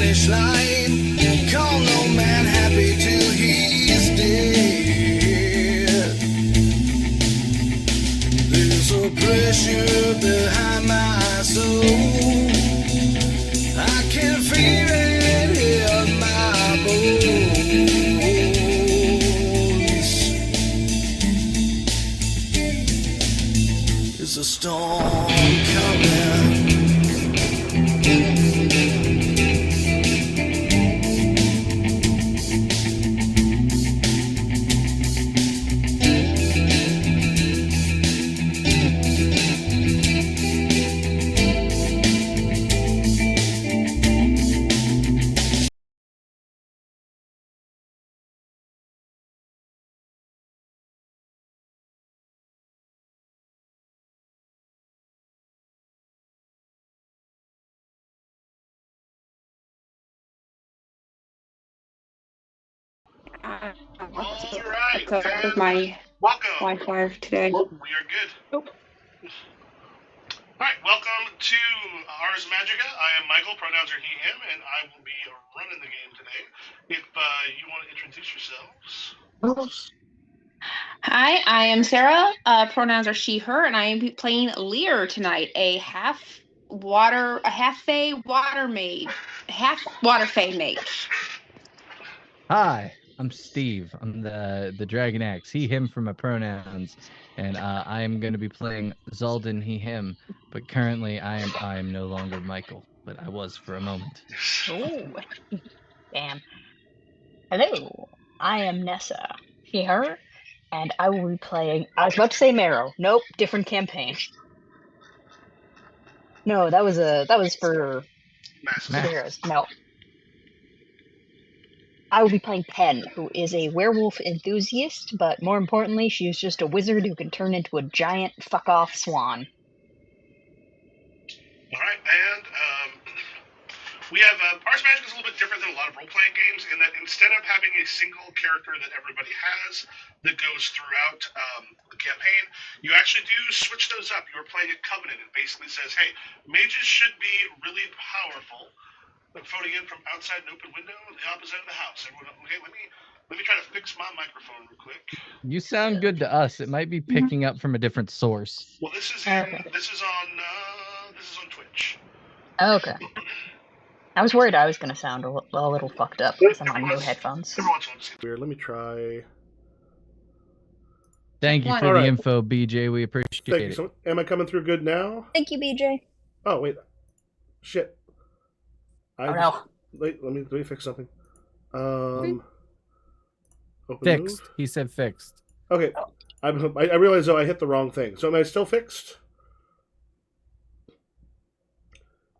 finish line. Call no man happy till he's dead. There's a pressure behind my soul. I can feel it in my bones. There's a storm coming. All right, with my welcome. Wi-Fi today. We are good. Oh. All right, welcome to Ars Magica. I am Michael, pronouns are he, him, and I will be running the game today. If you want to introduce yourselves. Hi, I am Sarah. Pronouns are she, her, and I am playing Lear tonight, a half fae water mage, half water fae mage. Hi, I'm Steve. I'm the Dragon Axe. He, him for my pronouns, and I am going to be playing Zaldin, he, him. But currently, I am no longer Michael, but I was for a moment. Oh, damn. Hello, I am Nessa, she, her, and I will be playing. I was about to say Marrow. Nope, different campaign. No, that was for superheroes. No. I will be playing Pen, who is a werewolf enthusiast, but more importantly, she is just a wizard who can turn into a giant fuck-off swan. All right, and we have Ars Magica is a little bit different than a lot of role-playing games in that instead of having a single character that everybody has that goes throughout the campaign, you actually do switch those up. You're playing a covenant. It basically says, hey, mages should be really powerful. I'm phoning in from outside an open window on the opposite of the house. Everyone, okay, let me try to fix my microphone real quick. You sound good to us. It might be picking up from a different source. Well, this is on Twitch. Okay. I was worried I was going to sound a little fucked up because I'm on new headphones. Weird. Let me try. Thank you for the info, BJ. We appreciate it. So, am I coming through good now? Thank you, BJ. Oh, wait. Shit. No. Wait, let me fix something. Fixed. Move. He said fixed. Okay. I realize, though, I hit the wrong thing. So am I still fixed?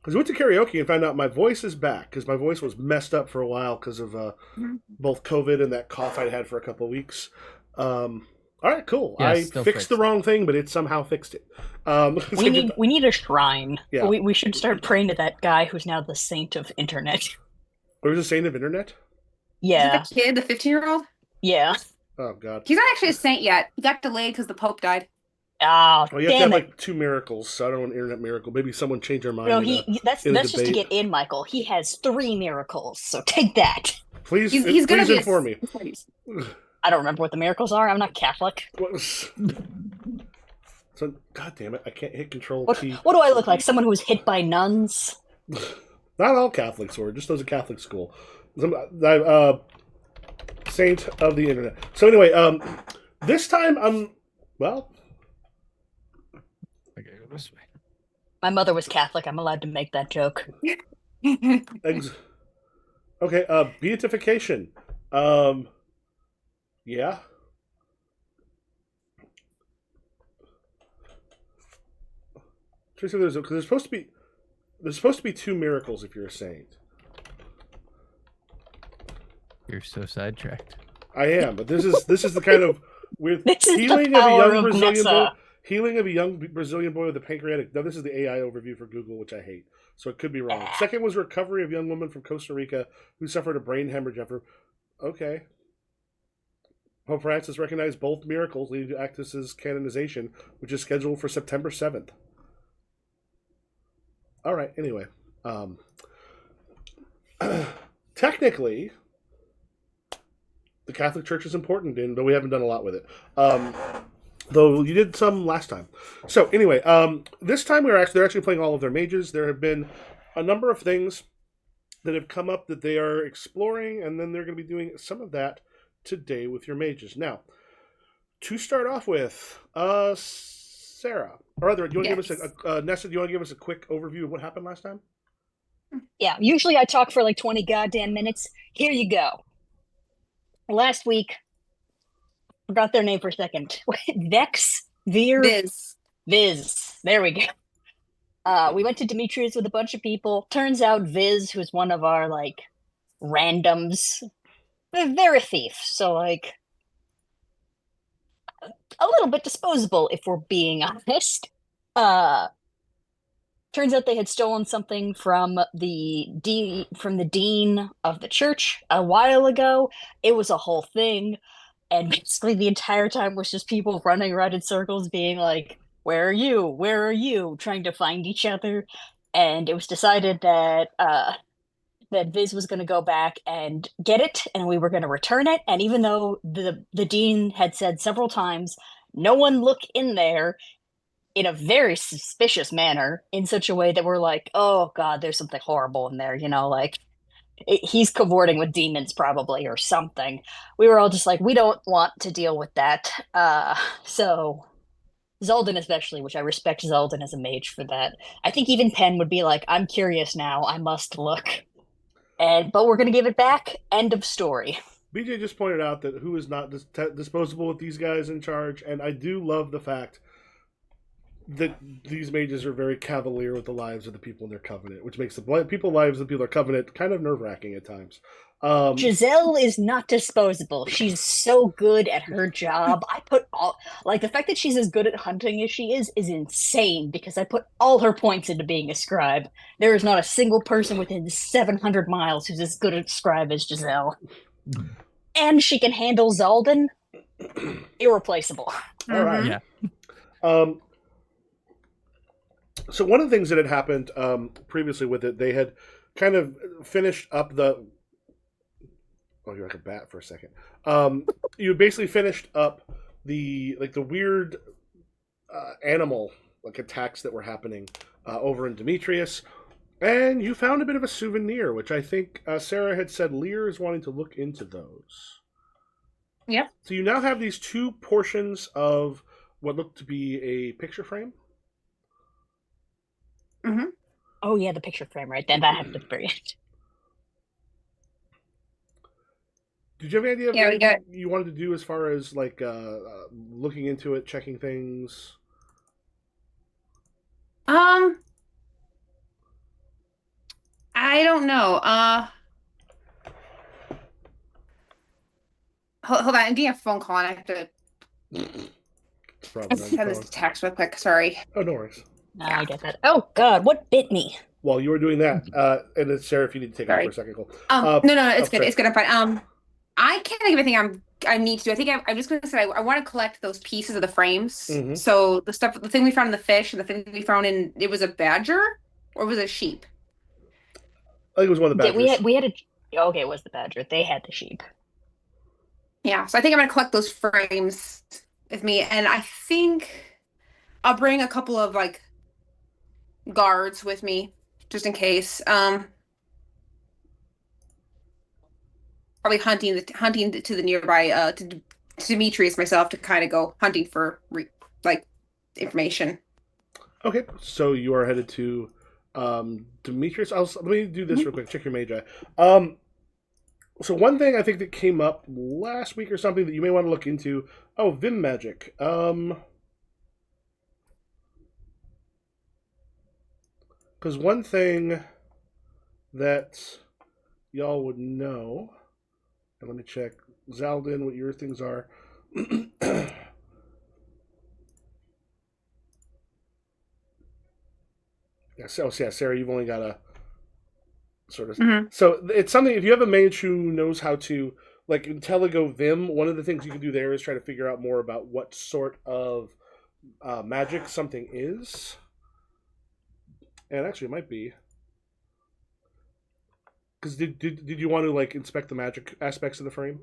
Because I went to karaoke and found out my voice is back, because my voice was messed up for a while because of both COVID and that cough I'd had for a couple of weeks. All right, cool. Yeah, I fixed the wrong thing, but it somehow fixed it. We need a shrine. Yeah. We should start praying to that guy who's now the saint of internet. Or is the saint of internet? Yeah. Is it the kid, the 15-year-old? Yeah. Oh, God. He's not actually a saint yet. He got delayed because the Pope died. Oh, well, you have to have like 2 miracles, so I don't want an internet miracle. Maybe someone changed their mind. No, that's just to get in, Michael. He has 3 miracles, so take that. Please, he's please inform me. I don't remember what the miracles are. I'm not Catholic. So, God damn it, I can't hit Control T. What do I look like? Someone who was hit by nuns? Not all Catholics were, just those at Catholic school. Saint of the internet. So anyway, this time well, I gotta go this way. My mother was Catholic. I'm allowed to make that joke. Okay, beatification. Yeah. Because there's supposed to be 2 miracles if you're a saint. You're so sidetracked. I am, but this is the kind of weird healing of a young Brazilian boy with a pancreatic. No, this is the AI overview for Google, which I hate, so it could be wrong. Second was recovery of young woman from Costa Rica who suffered a brain hemorrhage after. Okay. Pope Francis recognized both miracles, leading to Actus's canonization, which is scheduled for September 7th. All right. Anyway, technically, the Catholic Church is important, but we haven't done a lot with it. Though you did some last time. So anyway, this time they're actually playing all of their mages. There have been a number of things that have come up that they are exploring, and then they're going to be doing some of that today with your mages. Now, to start off with, Sarah, or rather, do you want to give us Nessa? Do you want to give us a quick overview of what happened last time? Yeah, usually I talk for like 20 goddamn minutes. Here you go. Last week, forgot their name for a second. Vex, Veer, Viz. There we go. We went to Demetrius with a bunch of people. Turns out Viz, who's one of our like randoms, they're a thief. So like a little bit disposable, if we're being honest. Turns out they had stolen something from the dean of the church a while ago. It was a whole thing, and basically the entire time was just people running around in circles, being like, "Where are you? Where are you?" Trying to find each other. And it was decided that that Viz was going to go back and get it, and we were going to return it. And even though the dean had said several times, "No one look in there," in a very suspicious manner, in such a way that we're like, "Oh God, there's something horrible in there," like he's cavorting with demons probably or something. We were all just like, we don't want to deal with that. So Zolden especially, which I respect Zolden as a mage for that. I think even Penn would be like, "I'm curious now, I must look." But we're going to give it back. End of story. BJ just pointed out that who is not disposable with these guys in charge, and I do love the fact that these mages are very cavalier with the lives of the people in their covenant, which makes the lives of the people in their covenant kind of nerve-wracking at times. Giselle is not disposable. She's so good at her job. I put the fact that she's as good at hunting as she is insane, because I put all her points into being a scribe. There is not a single person within 700 miles who's as good at a scribe as Giselle. And she can handle Zalden. Irreplaceable. All right. Yeah. So one of the things that had happened previously with it, they had kind of finished up the... Oh, you're like a bat for a second. You basically finished up the weird animal attacks that were happening over in Demetrius, and you found a bit of a souvenir, which I think Sarah had said Lear is wanting to look into those. Yep. So you now have these two portions of what looked to be a picture frame. Mm-hmm. Oh yeah, the picture frame, right? Then that has to be it. Did you have any idea of Yeah, what you wanted to do as far as looking into it, checking things? I don't know. Hold on, I'm getting a phone call and I have to send this text real quick. Sorry. Oh, no worries. I get that. Oh God, what bit me? While you were doing that, and then Sarah, if you need to take off for a second, cool. No, it's good. It's good. I'm fine. I can't think of anything I need to do. I think I'm just going to say I want to collect those pieces of the frames. Mm-hmm. So the thing we found in the fish, and the thing we found in, it was a badger or was it a sheep? I think it was one of the badgers. We had okay, it was the badger. They had the sheep. Yeah, so I think I'm going to collect those frames with me, and I think I'll bring a couple of guards with me just in case. Probably hunting to the nearby to Demetrius myself to kind of go hunting for information. Okay, so you are headed to Demetrius. Let me do this real quick. Check your mage eye. So one thing I think that came up last week or something that you may want to look into. Oh, Vim magic. Because one thing that y'all would know, and let me check, Zaldin, what your things are. Sarah, you've only got a sort of... Mm-hmm. So it's something, if you have a mage who knows how to, Intelligo Vim, one of the things you can do there is try to figure out more about what sort of magic something is. And actually, it might be... Because did you want to like inspect the magic aspects of the frame?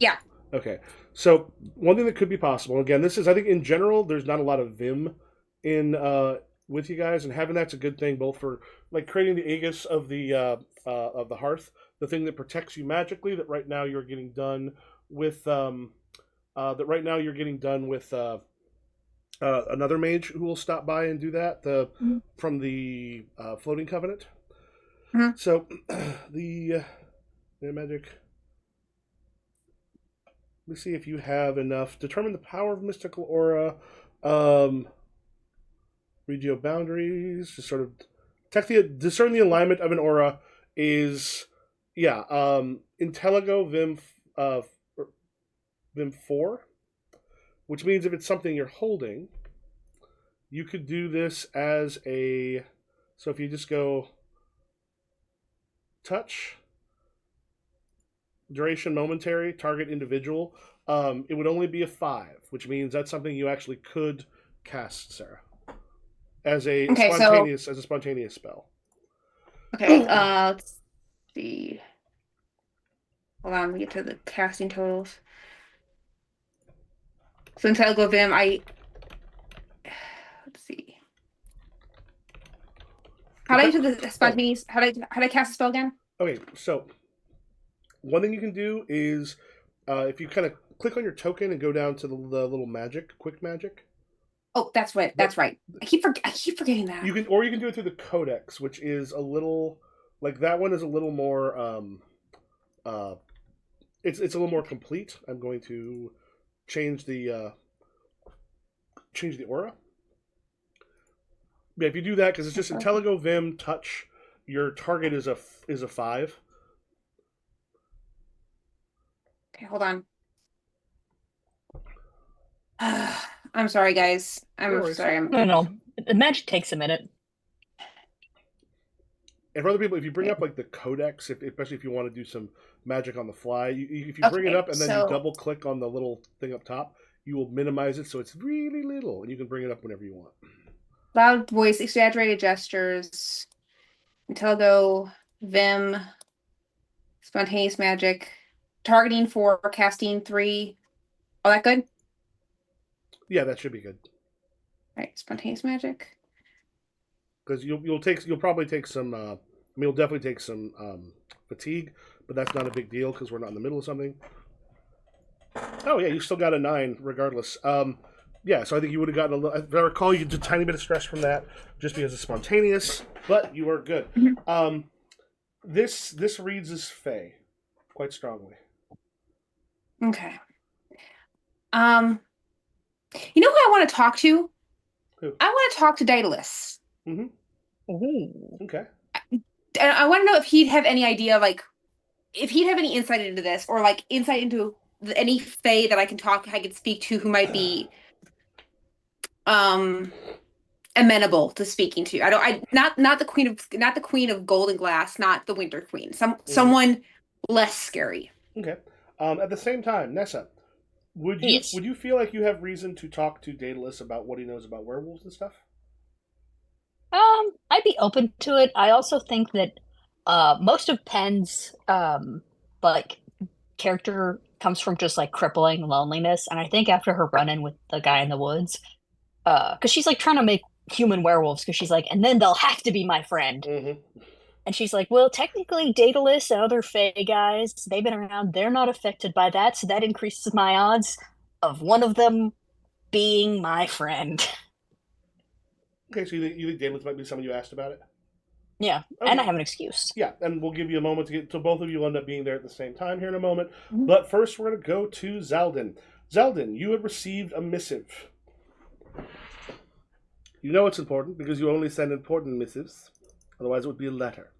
Yeah. Okay. So one thing that could be possible. Again, this is I think in general there's not a lot of vim in with you guys, and having that's a good thing both for like creating the aegis of the hearth, the thing that protects you magically. That right now you're getting done with another mage who will stop by and do that. From the floating covenant. Mhm. So the magic. Let's see if you have enough. Determine the power of mystical aura. Regio boundaries. Just sort of discern the alignment of an aura is Intelligo Vim 4, which means if it's something you're holding, you could do this as a. So if you just go touch, duration momentary, target individual, it would only be a 5, which means that's something you actually could cast, Sarah, as a spontaneous spell. Okay, let's see. Hold on, we get to the casting totals. So until I go Vim, let's see. How do I do the spontaneous? How do I cast a spell again? Okay, so one thing you can do is if you kind of click on your token and go down to the little quick magic. Oh, that's right. That's right. I keep forgetting that. You can do it through the codex, which is a little like that one is a little more it's a little more complete. I'm going to change the aura. Yeah, if you do that, because it's just Intelligo Vim touch, your target is a 5. Okay, hold on. I'm sorry, guys. I'm sorry. No. The magic takes a minute. And for other people, if you bring up like the codex, especially if you want to do some magic on the fly, if you bring it up and then you double click on the little thing up top, you will minimize it so it's really little, and you can bring it up whenever you want. Loud voice, exaggerated gestures, Intelligo, Vim, spontaneous magic, targeting 4, casting 3. All that good? Yeah, that should be good. All right, spontaneous magic. Because you'll probably take some. You'll definitely take some fatigue, but that's not a big deal because we're not in the middle of something. Oh yeah, you still got a 9 regardless. Yeah, so I think you would have gotten a little. If I recall, you did a tiny bit of stress from that just because it's spontaneous, but you are good. Mm-hmm. This reads as Fey quite strongly. Okay. You know who I want to talk to? Who? I want to talk to Daedalus. Mm-hmm. Ooh. Okay. And I want to know if he'd have any idea, like, if he'd have any insight into this, or like insight into any Fae that I can speak to who might be amenable to speaking to. Not the queen of Golden Glass, not the Winter Queen. Someone less scary. Okay. At the same time, Nessa, would you feel like you have reason to talk to Daedalus about what he knows about werewolves and stuff? I'd be open to it. I also think that most of Penn's like character comes from just like crippling loneliness, and I think after her run-in with the guy in the woods, because she's like trying to make human werewolves, because she's like, and then they'll have to be my friend. Mm-hmm. And she's like, well, technically Daedalus and other Fae guys, they've been around, they're not affected by that, so that increases my odds of one of them being my friend. Okay, so you think Daedalus might be someone you asked about it? Yeah, okay. And I have an excuse. Yeah, and we'll give you a moment to get, so both of you will end up being there at the same time here in a moment. Mm-hmm. But first we're going to go to Zeldin. Zeldin, you have received a missive. You know it's important because you only send important missives. Otherwise it would be a letter.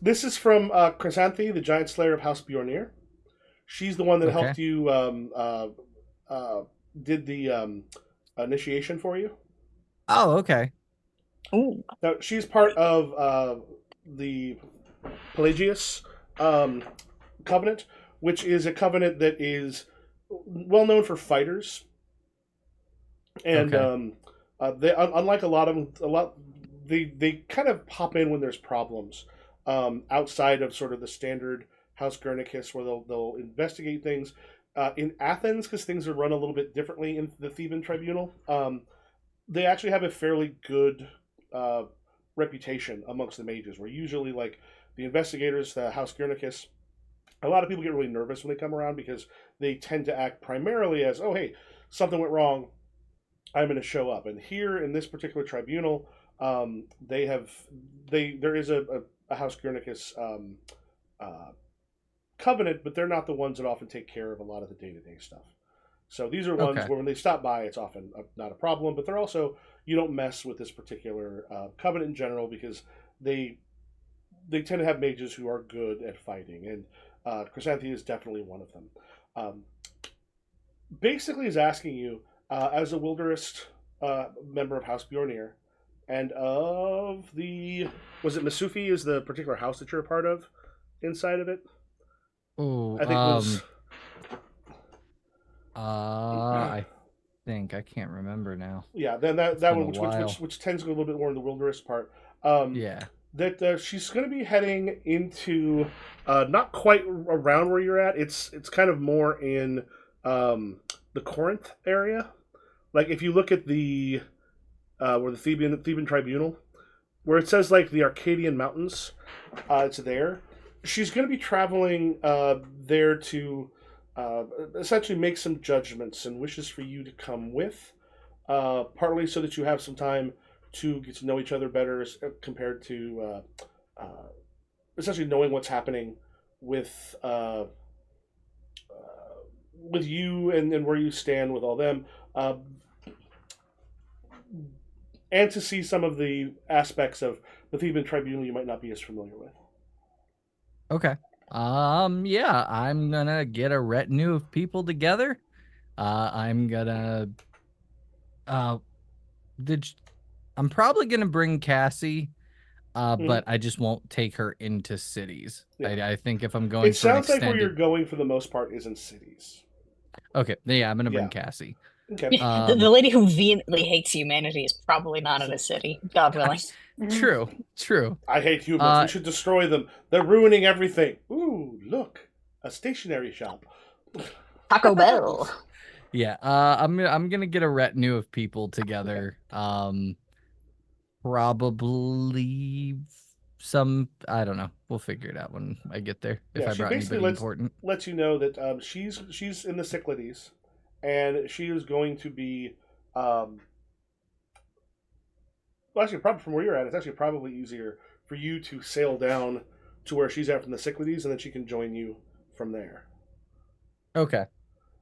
This is from Chrysanthi, the giant slayer of House Bjornir. She's the one that helped you, did the initiation for you. Oh, okay. Ooh. Now, she's part of the Pelagius covenant, which is a covenant that is well known for fighters. And they, unlike a lot, they kind of pop in when there's problems. outside of sort of the standard House Guernicus, where they'll investigate things. In Athens, because things are run a little bit differently in the Theban tribunal, they actually have a fairly good reputation amongst the mages. Where usually, like, the investigators, the House Guernicus, a lot of people get really nervous when they come around because they tend to act primarily as, oh, hey, something went wrong, I'm going to show up. And here in this particular tribunal, there is a House Guernicus covenant, but they're not the ones that often take care of a lot of the day-to-day stuff. So these are ones where when they stop by, it's often not a problem, but they're also, you don't mess with this particular covenant in general because they tend to have mages who are good at fighting, and Chrysanthia is definitely one of them. Basically is asking you, as a Wilderist member of House Bjornir, and of the, was it Masufi is the particular house that you're a part of inside of it? Oh, I think I can't remember now. Yeah, then that one, which tends to go a little bit more in the Wilderist part. Yeah. That she's going to be heading into not quite around where you're at. It's kind of more in the Corinth area. Like if you look at the where the Theban tribunal, where it says like the Arcadian Mountains, it's there. She's going to be traveling there to essentially make some judgments and wishes for you to come with, partly so that you have some time to get to know each other better compared to essentially knowing what's happening with you and where you stand with all them, and to see some of the aspects of the Theban tribunal you might not be as familiar with. Okay. Yeah, I'm gonna get a retinue of people together. I'm gonna I'm probably gonna bring Cassie, but I just won't take her into cities. Yeah. I think if I'm going, it sounds like where you're going for the most part is in cities. Okay, yeah, I'm gonna bring Cassie. Okay. The lady who vehemently hates humanity is probably not in a city, God willing. True. I hate humans. We should destroy them. They're ruining everything. Ooh, look, a stationery shop. Taco Bell. Yeah, I'm gonna get a retinue of people together. Probably some, I don't know. We'll figure it out when I get there. If I brought anybody important. Lets you know that she's in the Cyclades, and she is going to be well, actually, probably from where you're at, it's actually probably easier for you to sail down to where she's at from the Cyclades, and then she can join you from there. Okay.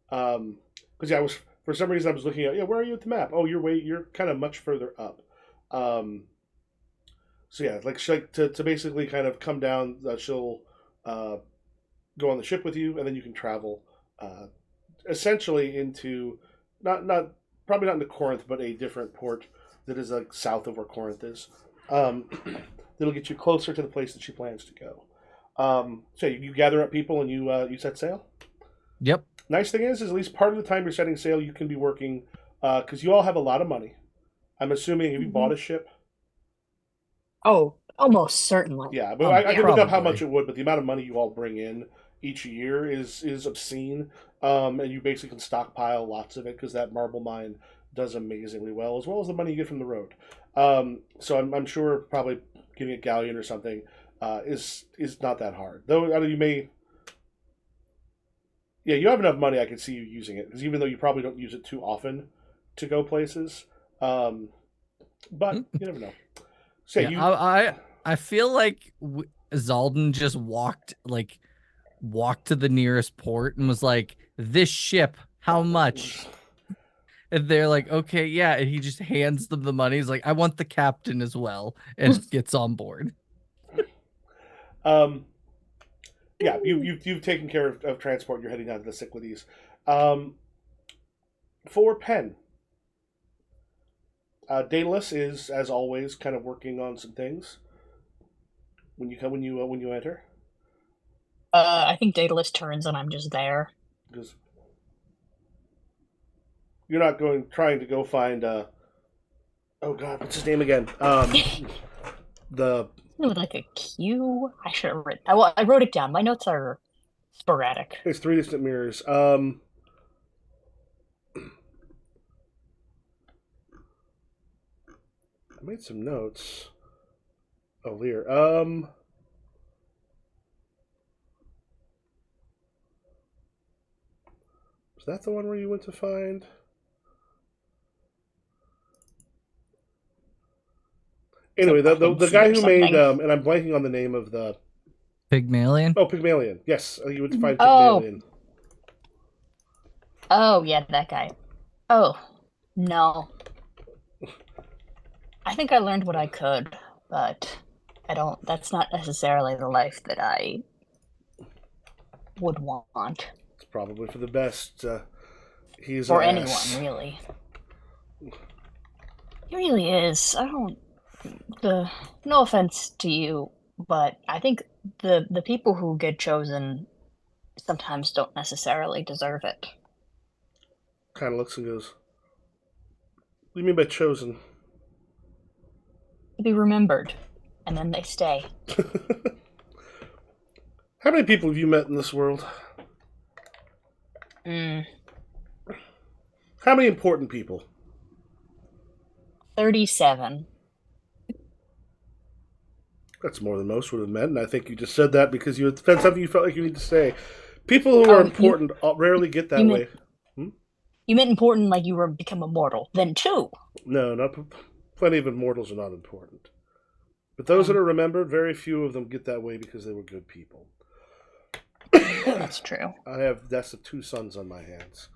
Because I was, for some reason I was looking at, where are you at the map? Oh, you're kind of much further up. So yeah, like to basically kind of come down, she'll go on the ship with you, and then you can travel essentially into probably not into Corinth, but a different port that is like south of where Corinth is. That'll get you closer to the place that she plans to go. So you gather up people and you set sail. Yep. Nice thing is at least part of the time you're setting sail, you can be working because you all have a lot of money. I'm assuming, have you bought a ship? Oh, almost certainly. Yeah, but I can look up how much it would, but the amount of money you all bring in each year is obscene. And you basically can stockpile lots of it because that marble mine does amazingly well as the money you get from the road. So I'm sure probably getting a galleon or something is not that hard. Though you may... Yeah, you have enough money, I can see you using it, because even though you probably don't use it too often to go places, but you never know. So yeah, I feel like Zalden just walked to the nearest port and was like, "This ship, how much?" And they're like, "Okay, yeah." And he just hands them the money. He's like, "I want the captain as well," and gets on board. Yeah, you've taken care of transport. You're heading down to the Cyclades. For Penn, Daedalus is, as always, kind of working on some things. When you enter, I think Daedalus turns and I'm just there. Because you're not trying to go find. Oh God, what's his name again? The With like a Q. I should have written. I wrote it down. My notes are sporadic. It's 3 distant mirrors. I made some notes. Oh, Lear. Was that the one where you went to find? Anyway, the guy who made and I'm blanking on the name of the Pygmalion? Oh, Pygmalion. Yes, you went to find Oh. Pygmalion. Oh yeah, that guy. Oh no. I think I learned what I could, but I don't. That's not necessarily the life that I would want. It's probably for the best. He's for an anyone, ass. really. He really is. I don't. No offense to you, but I think the people who get chosen sometimes don't necessarily deserve it. Kind of looks and goes, "What do you mean by chosen?" To be remembered, and then they stay. How many people have you met in this world? Mm, How many important people? 37. That's more than most would have met, and I think you just said that because you had said something you felt like you need to say. People who are important rarely get that way. You meant important like you were become immortal. Then 2. No, not plenty of immortals are not important. But those that are remembered, very few of them get that way because they were good people. That's true. I have deaths of 2 sons on my hands.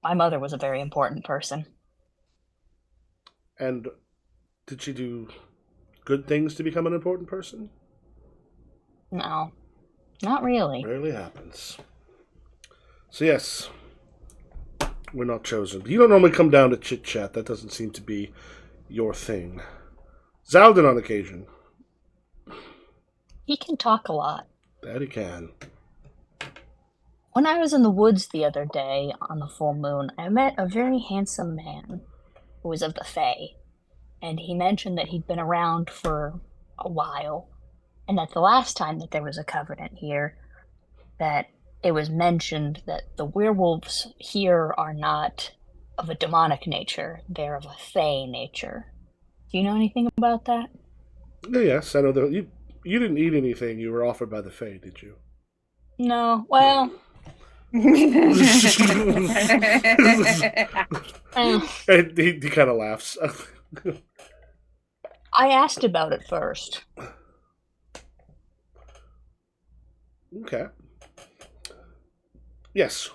My mother was a very important person. And did she do good things to become an important person? No, not really. Rarely happens. So yes, we're not chosen. You don't normally come down to chit-chat. That doesn't seem to be your thing. Zaldin on occasion. He can talk a lot. That he can. When I was in the woods the other day on the full moon, I met a very handsome man who was of the Fae, and he mentioned that he'd been around for a while, and that the last time that there was a covenant here, that it was mentioned that the werewolves here are not of a demonic nature, they're of a Fae nature. Do you know anything about that? Yes, I know that you didn't eat anything you were offered by the Fae, did you? No, well... And he kind of laughs. I asked about it first. Okay. Yes.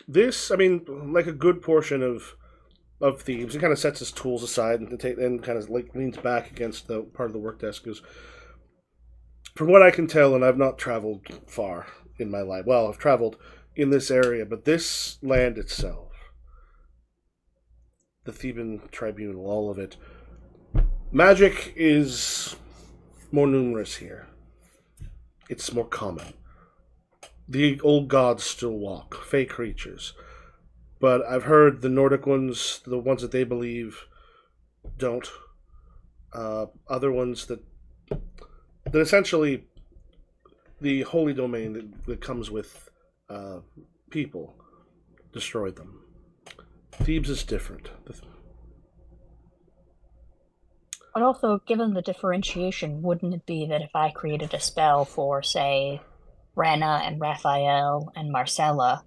This, I mean, like a good portion of Thebes, he kind of sets his tools aside and kind of like leans back against the part of the work desk. Goes, from what I can tell, and I've not traveled far in my life. Well, I've traveled in this area, but this land itself, the Theban tribunal, all of it, magic is more numerous here. It's more common. The old gods still walk, fey creatures. But I've heard the Nordic ones, the ones that they believe, don't. Other ones that essentially the holy domain that comes with people destroyed them. Thebes is different. But also, given the differentiation, wouldn't it be that if I created a spell for, say, Rana and Raphael and Marcella,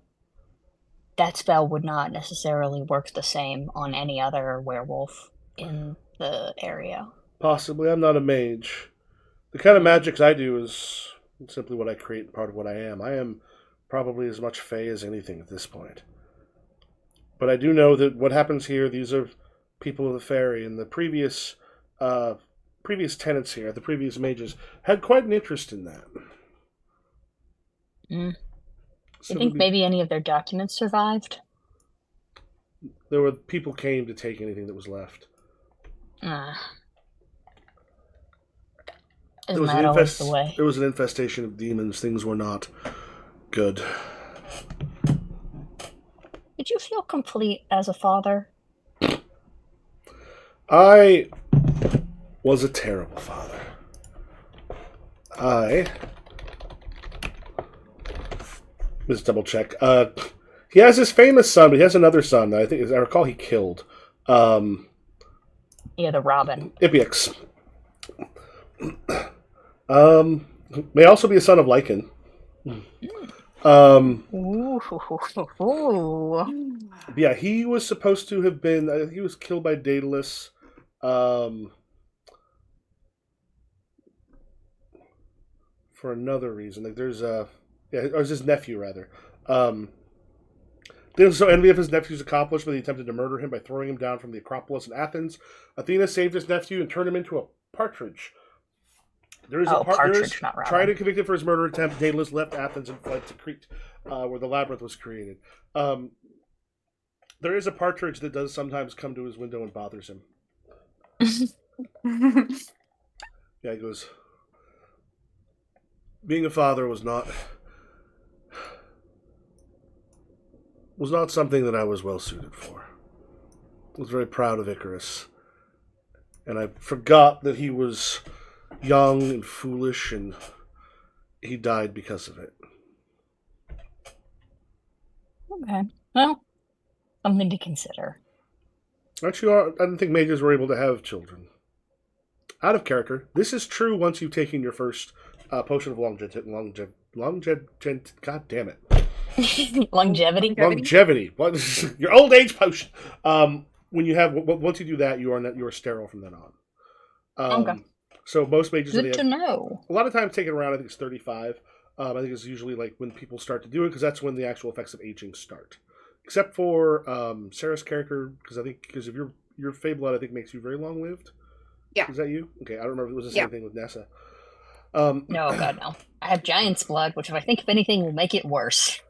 that spell would not necessarily work the same on any other werewolf in the area? Possibly. I'm not a mage. The kind of magics I do is simply what I create and part of what I am. I am probably as much Fey as anything at this point. But I do know that what happens here, these are people of the fairy, and the previous tenants here, the previous mages, had quite an interest in that. So you think maybe any of their documents survived? There were people came to take anything that was left. Isn't that always the way? There was an infestation of demons. Things were not good. Did you feel complete as a father? I was a terrible father. Let's double check. He has his famous son, but he has another son that I think, as I recall, he killed. Yeah, the Robin. Ipiax. May also be a son of Lycan. Yeah, he was supposed to have been. He was killed by Daedalus. For another reason, like there's or his nephew rather. They were so envy of his nephew's accomplishment, they attempted to murder him by throwing him down from the Acropolis in Athens. Athena saved his nephew and turned him into a partridge. There is partridge, not Robin. Tried and convicted for his murder attempt. Daedalus left Athens and fled to Crete, where the labyrinth was created. There is a partridge that does sometimes come to his window and bothers him. Yeah, he goes, being a father was not something that I was well suited for. I was very proud of Icarus. And I forgot that he was young and foolish, and he died because of it. Okay. Well, something to consider. Actually, I didn't think mages were able to have children. Out of character. This is true once you've taken your first potion of longevity. God damn it. Longevity? Longevity. Your old age potion. When you have, once you do that, you are sterile from then on. Okay. So most mages, Good to know. A lot of times taken around, I think it's 35. I think it's usually like when people start to do it, because that's when the actual effects of aging start. Except for Sarah's character, because if your Fey blood, I think, makes you very long lived. Yeah. Is that you? Okay, I don't remember if it was the same thing with Nessa. No, God, no. I have Giant's blood, which if anything, will make it worse.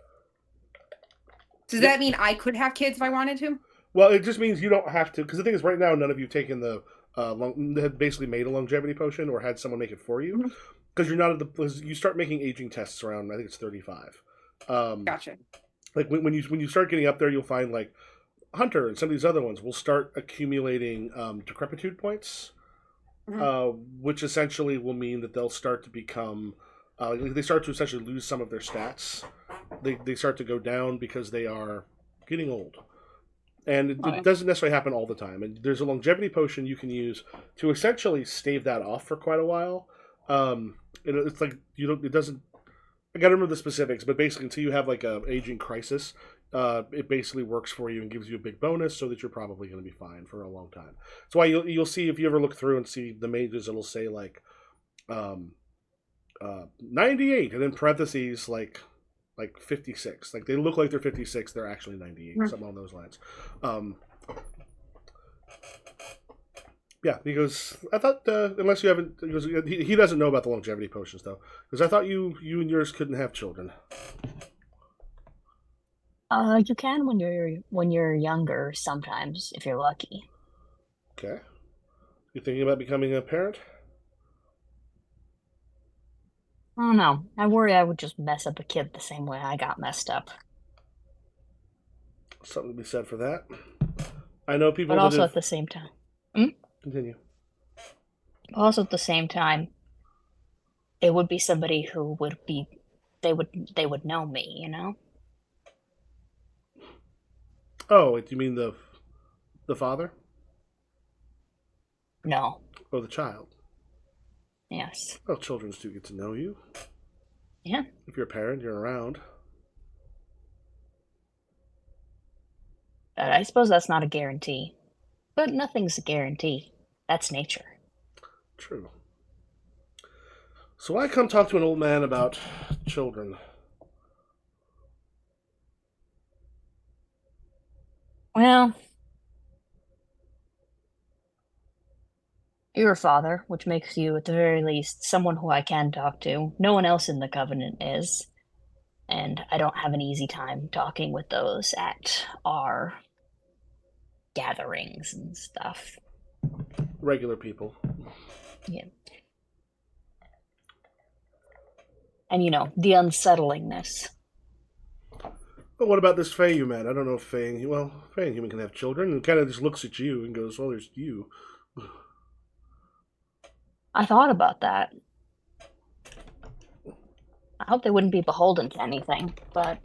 Does that mean I could have kids if I wanted to? Well, it just means you don't have to, because the thing is, right now, none of you have taken the had basically made a longevity potion or had someone make it for you, because you're not at because you start making aging tests around, I think it's 35. Gotcha. Like when you start getting up there, you'll find like Hunter and some of these other ones will start accumulating decrepitude points, which essentially will mean that they'll start to become they start to essentially lose some of their stats. They start to go down because they are getting old. And it doesn't necessarily happen all the time. And there's a longevity potion you can use to essentially stave that off for quite a while. It's like it doesn't. I gotta remember the specifics, but basically until you have like a aging crisis, it basically works for you and gives you a big bonus, so that you're probably going to be fine for a long time. That's why you'll see, if you ever look through and see the mages, it'll say like 98, and in parentheses like 56. Like they look like they're 56, they're actually 98, something along those lines. Yeah, because I thought unless you haven't, he doesn't know about the longevity potions though, because I thought you and yours couldn't have children. You can when you're younger sometimes, if you're lucky. Okay. You thinking about becoming a parent? I don't know. I worry I would just mess up a kid the same way I got messed up. Something to be said for that. I know people, but also at the same time. Continue. Also at the same time, it would be somebody who would be, they would know me, you know? Oh, do you mean the father? No. Oh, the child. Yes. Well, children do get to know you. Yeah. If you're a parent, you're around. I suppose that's not a guarantee. But nothing's a guarantee. That's nature. True. So why come talk to an old man about children? Well, you're a father, which makes you, at the very least, someone who I can talk to. No one else in the Covenant is. And I don't have an easy time talking with those at our gatherings and stuff. Regular people. Yeah. And, the unsettlingness. But what about this Fae you met? I don't know if Fae and human can have children, and kind of just looks at you and goes, well, there's you. I thought about that. I hope they wouldn't be beholden to anything, but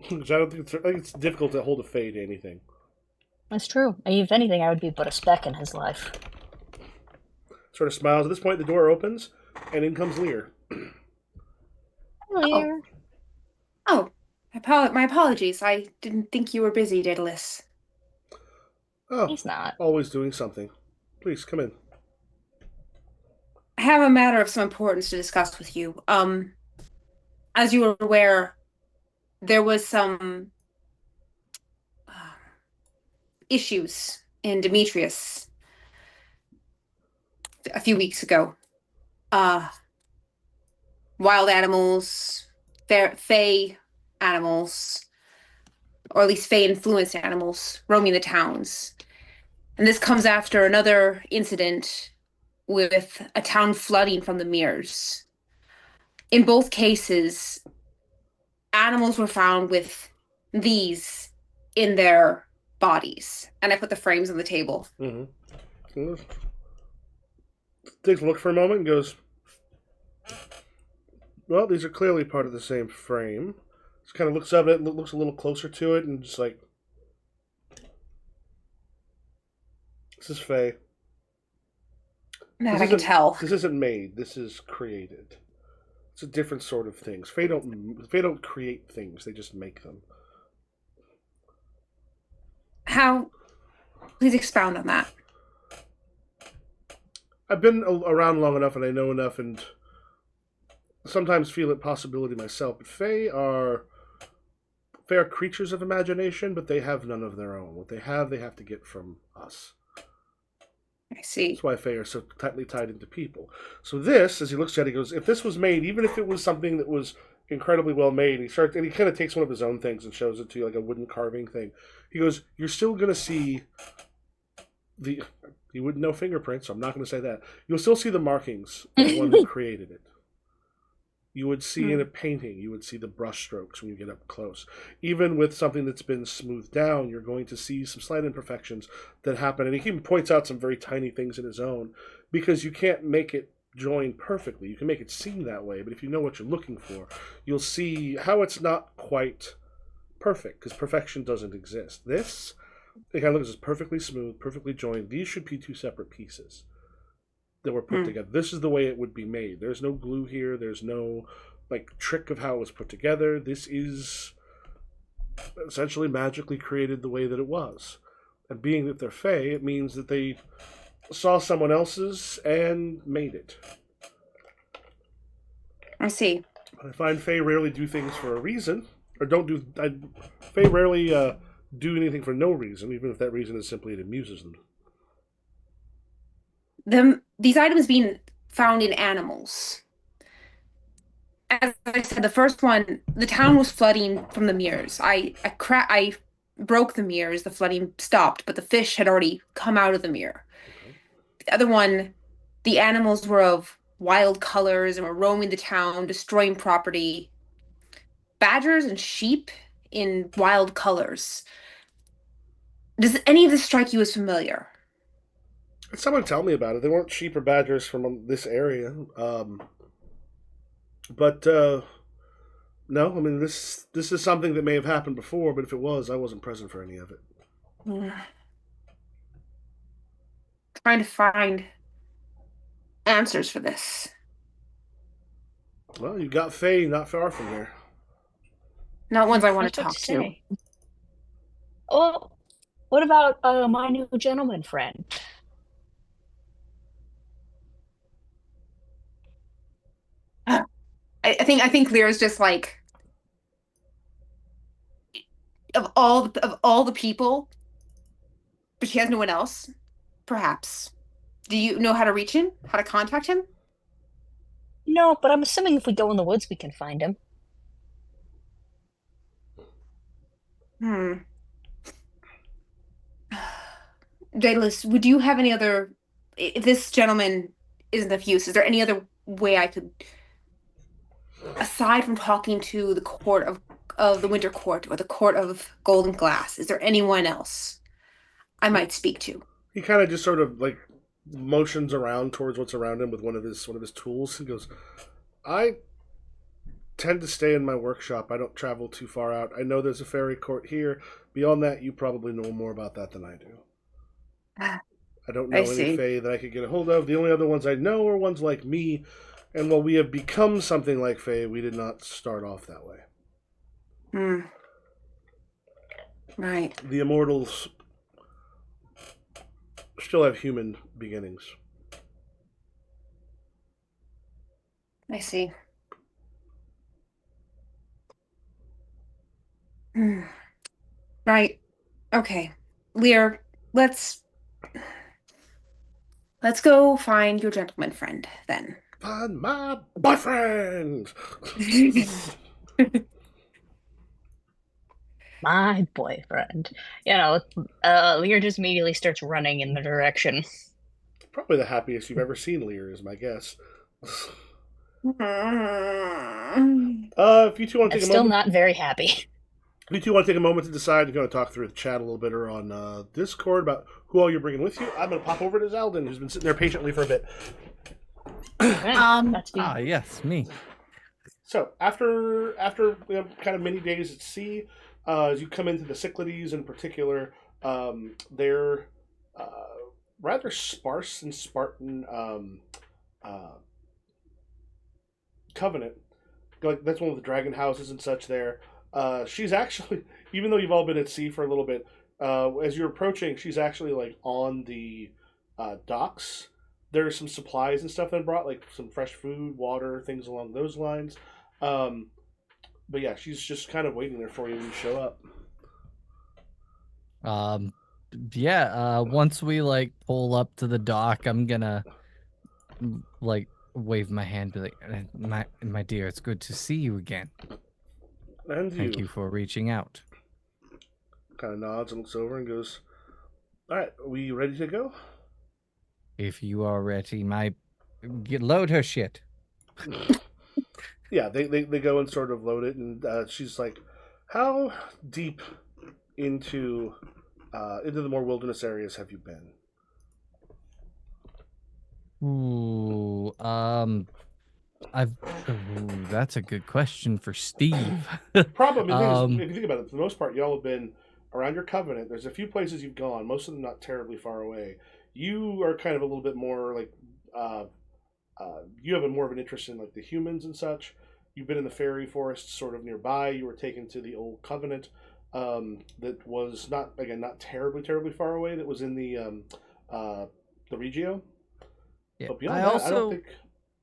I think it's difficult to hold a Fae to anything. that's true. If anything, I would be but a speck in his life. Sort of smiles. At this point, the door opens, and in comes Lear. Lear. Oh, my apologies. I didn't think you were busy, Daedalus. Oh, He's not. always doing something. Please, come in. I have a matter of some importance to discuss with you. As you are aware, there was some issues in Demetrius a few weeks ago. Wild animals, fey animals, or at least fey-influenced animals roaming the towns. And this comes after another incident with a town flooding from the mirrors. In both cases, animals were found with these in their bodies. And I put the frames on the table. Mm-hmm. Takes a look for a moment and goes, well, these are clearly part of the same frame. Just kind of looks up at it, looks a little closer to it, and just like, this is Faye. That I can tell. This isn't made. This is created. It's a different sort of things. Faye don't create things. They just make them. How? Please expound on that. I've been around long enough, and I know enough, and sometimes feel it possibility myself. But Fae are creatures of imagination, but they have none of their own. What they have to get from us. I see. That's why Fae are so tightly tied into people. So this, as he looks at it, he goes, if this was made, even if it was something that was incredibly well made, he kind of takes one of his own things and shows it to you, like a wooden carving thing. He goes, you're still going to see you wouldn't know fingerprints, so I'm not going to say that. You'll still see the markings of the one who created it. You would see in a painting, you would see the brush strokes when you get up close. Even with something that's been smoothed down, you're going to see some slight imperfections that happen. And he even points out some very tiny things in his own, because you can't make it join perfectly. You can make it seem that way, but if you know what you're looking for, you'll see how it's not quite perfect, because perfection doesn't exist. This, it kind of looks as perfectly smooth, perfectly joined. These should be two separate pieces that were put together. This is the way it would be made. There's no glue here. There's no trick of how it was put together. This is essentially magically created the way that it was. And being that they're Fae, it means that they saw someone else's and made it. I see. I find Fae rarely do things for a reason, or Fae rarely do anything for no reason, even if that reason is simply it amuses them. These items being found in animals. As I said, the first one, the town was flooding from the mirrors. I broke the mirrors, the flooding stopped, but the fish had already come out of the mirror. Okay. The other one, the animals were of wild colors and were roaming the town, destroying property. Badgers and sheep in wild colors. Does any of this strike you as familiar? Someone tell me about it. They weren't sheep or badgers from this area. But no, I mean, this is something that may have happened before, but if it was, I wasn't present for any of it. Trying to find answers for this. Well, you got Faye not far from here. Not ones I want to talk to. Oh, what about my new gentleman friend? I think Lyra's just like, of all the people, but she has no one else. Perhaps. Do you know how to reach him? How to contact him? No, but I'm assuming if we go in the woods, we can find him. Daedalus, would you have any other? If this gentleman isn't of use, is there any other way I could? Aside from talking to the court of the Winter Court or the Court of Golden Glass, is there anyone else I might speak to? He kind of just sort of motions around towards what's around him with one of his tools. He goes, "I tend to stay in my workshop. I don't travel too far out. I know there's a fairy court here. Beyond that, you probably know more about that than I do. I don't I know any see. fae that I could get a hold of. The only other ones I know are ones like me. And while we have become something like fae, we did not start off that way. Hmm. Right. The immortals still have human beginnings." I see. Hmm. Right. Okay. Lear, let's go find your gentleman friend then. Find my boyfriend! My boyfriend. Lear just immediately starts running in the direction. Probably the happiest you've ever seen Lear, is my guess. If you two want to I'm take a still moment, not very happy. if you two want to take a moment to decide, you're going to talk through the chat a little bit or on Discord about who all you're bringing with you. I'm going to pop over to Zeldin, who's been sitting there patiently for a bit. That's me. Yes, me. So after kind of many days at sea, as you come into the Cyclades in particular, they're rather sparse and Spartan covenant. Like that's one of the dragon houses and such. There, she's actually, even though you've all been at sea for a little bit, as you're approaching, she's actually like on the docks. There's some supplies and stuff that I brought, like some fresh food, water, things along those lines. But yeah, she's just kind of waiting there for you when you show up. Once we like pull up to the dock, I'm gonna like wave my hand, be like, my dear, it's good to see you again. And Thank you for reaching out. Kind of nods and looks over and goes, "All right, are we ready to go?" If you are ready, load her shit. Yeah, they go and sort of load it, and she's like, "How deep into the more wilderness areas have you been?" Ooh, that's a good question for Steve. Problem is, if you think about it, for the most part, y'all have been around your covenant. There's a few places you've gone, most of them not terribly far away. You are kind of a little bit more like, you have more of an interest in like the humans and such. You've been in the fairy forests sort of nearby. You were taken to the old covenant that was not terribly far away. That was in the Regio. Yeah, But beyond that, I don't think.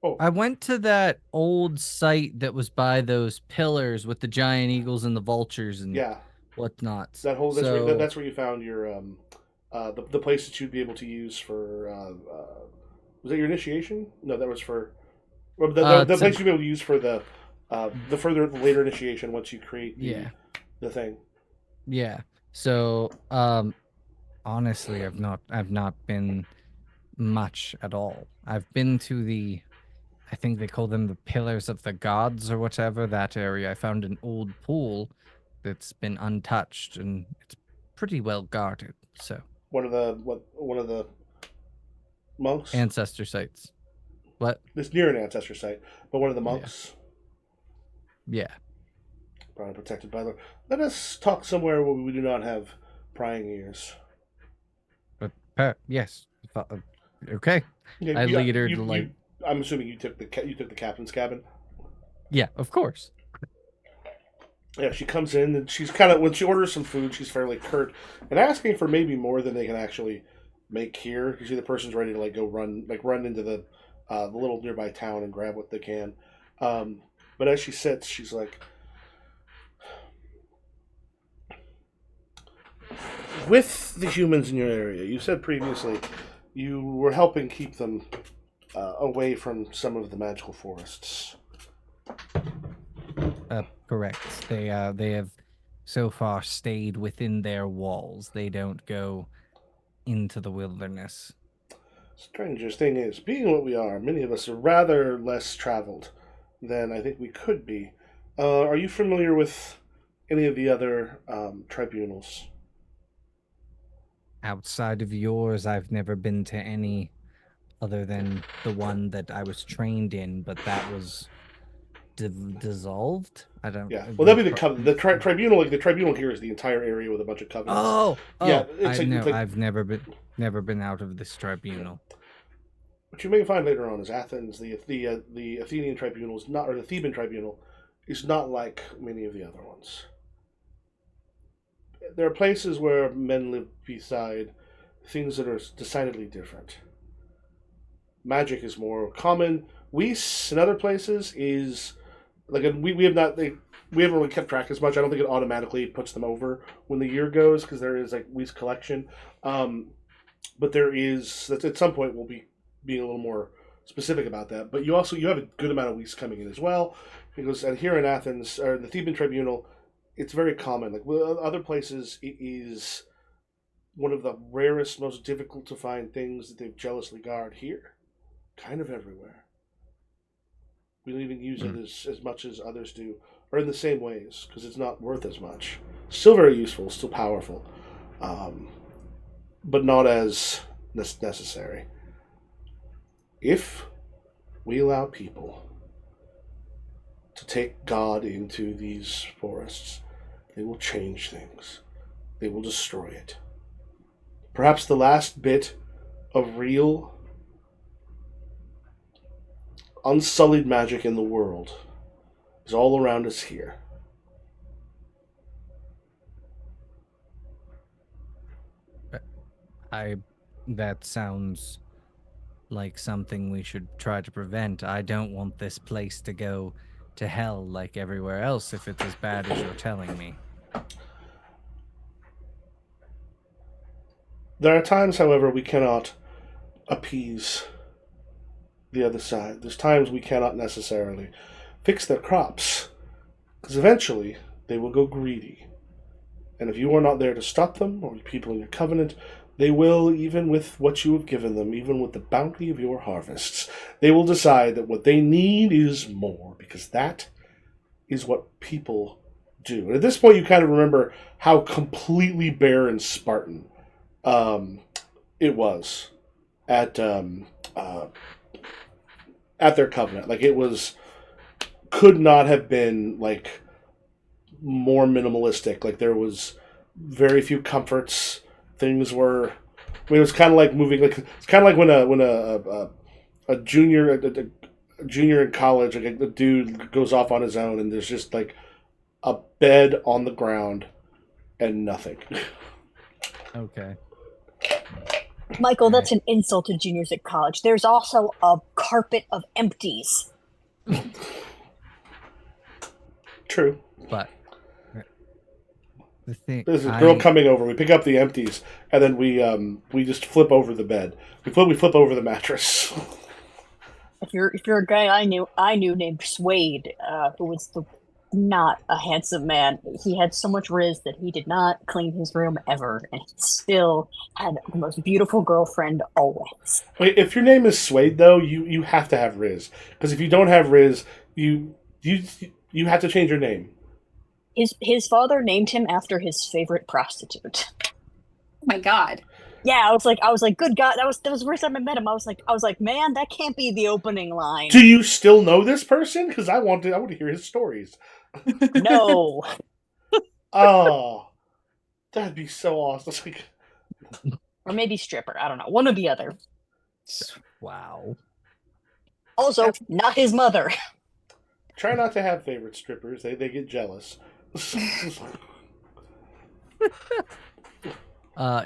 Oh, I went to that old site that was by those pillars with the giant eagles and the vultures and yeah, whatnot. That's where you found your the place that you'd be able to use for was that your initiation? No, that was for the place you'd be able to use for the later initiation once you create the thing. Yeah. So honestly, I've not been much at all. I've been to I think they call them the Pillars of the Gods or whatever, that area. I found an old pool that's been untouched and it's pretty well guarded. So one of the monks? Ancestor sites. What? It's near an ancestor site, but one of the monks. Yeah. Probably protected by the. Let us talk somewhere where we do not have prying ears. But yes. Okay. Yeah, I lead her to like. I'm assuming you took the captain's cabin. Yeah, of course. Yeah, she comes in and she's kind of when she orders some food, she's fairly curt and asking for maybe more than they can actually make here. You see, the person's ready to like go run into the little nearby town and grab what they can. But as she sits, she's like, with the humans in your area, you said previously you were helping keep them away from some of the magical forests. Correct. They have so far stayed within their walls. They don't go into the wilderness. Strangest thing is, being what we are, many of us are rather less traveled than I think we could be. Are you familiar with any of the other tribunals? Outside of yours, I've never been to any other than the one that I was trained in, but that was dissolved. I don't. Yeah, well, that'd be the covenant. The tribunal, like the tribunal here, is the entire area with a bunch of covenants. Oh, yeah. I've never been out of this tribunal. What you may find later on is Athens, the Athenian tribunal is not, or the Theban tribunal, is not like many of the other ones. There are places where men live beside things that are decidedly different. Magic is more common. Weiss in other places is like we have not we haven't really kept track as much. I don't think it automatically puts them over when the year goes because there is like Weiss collection, but there is at some point we'll be being a little more specific about that. But you have a good amount of Weiss coming in as well because here in Athens or the Theban tribunal, it's very common. Like with other places, it is one of the rarest, most difficult to find things that they jealously guard. Here, kind of everywhere. We don't even use it as much as others do, or in the same ways, because it's not worth as much. Still very useful, still powerful, but not as necessary. If we allow people to take God into these forests, they will change things. They will destroy it. Perhaps the last bit of real, unsullied magic in the world is all around us here. That sounds like something we should try to prevent. I don't want this place to go to hell like everywhere else if it's as bad as you're telling me. There are times, however, we cannot appease the other side. There's times we cannot necessarily fix their crops, because eventually they will go greedy. And if you are not there to stop them, or people in your covenant, they will, even with what you have given them, even with the bounty of your harvests, they will decide that what they need is more, because that is what people do. And at this point, you kind of remember how completely bare and Spartan it was at their covenant. Like, it could not have been, like, more minimalistic. Like, there was very few comforts. Things were, it was kind of like moving, like, it's kind of like when a junior in college, like a dude goes off on his own and there's just like a bed on the ground and nothing. Okay. Michael, that's an insult to juniors at college. There's also a carpet of empties. True. But the thing, there's a girl coming over. We pick up the empties, and then we just flip over the bed. We flip over the mattress. If you're a guy I knew named Suede, who was not a handsome man. He had so much riz that he did not clean his room ever, and he still had the most beautiful girlfriend always. Wait, if your name is Suede, though, you have to have riz, because if you don't have riz, you have to change your name. His father named him after his favorite prostitute. Oh my God. Yeah, I was like, good God, that was the first time I met him. I was like, man, that can't be the opening line. Do you still know this person? Because I want to hear his stories. No. Oh, that'd be so awesome. Or maybe stripper. I don't know. One or the other. Wow. Also, not his mother. Try not to have favorite strippers. They get jealous.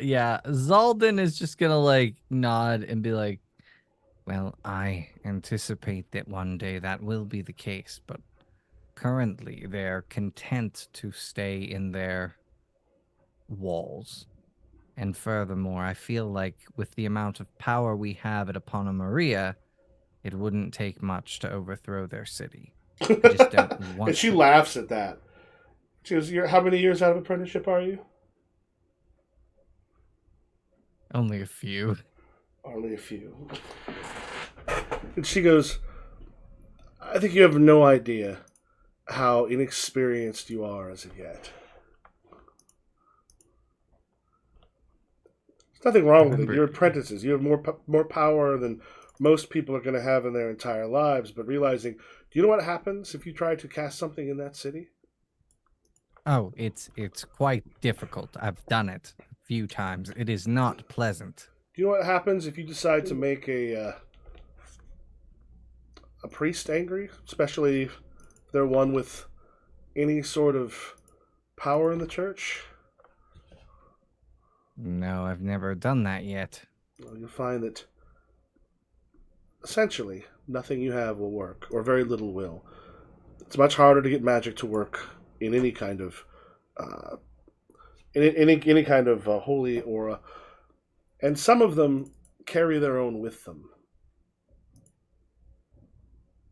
Yeah, Zaldin is just gonna like nod and be like, well, I anticipate that one day that will be the case, but currently they're content to stay in their walls. And furthermore, I feel like with the amount of power we have at Aponna Maria, it wouldn't take much to overthrow their city. I just don't want And she to. laughs at that. She goes, how many years out of apprenticeship are you? Only a few. Only a few. And she goes, I think you have no idea how inexperienced you are as of yet. There's nothing wrong with it. You're apprentices. You have more power than most people are going to have in their entire lives, but realizing, do you know what happens if you try to cast something in that city? Oh, it's quite difficult. I've done it a few times. It is not pleasant. Do you know what happens if you decide to make a priest angry, especially if they're one with any sort of power in the church? No, I've never done that yet. Well, you'll find that essentially nothing you have will work, or very little will. It's much harder to get magic to work in any kind of any kind of holy aura, and some of them carry their own with them.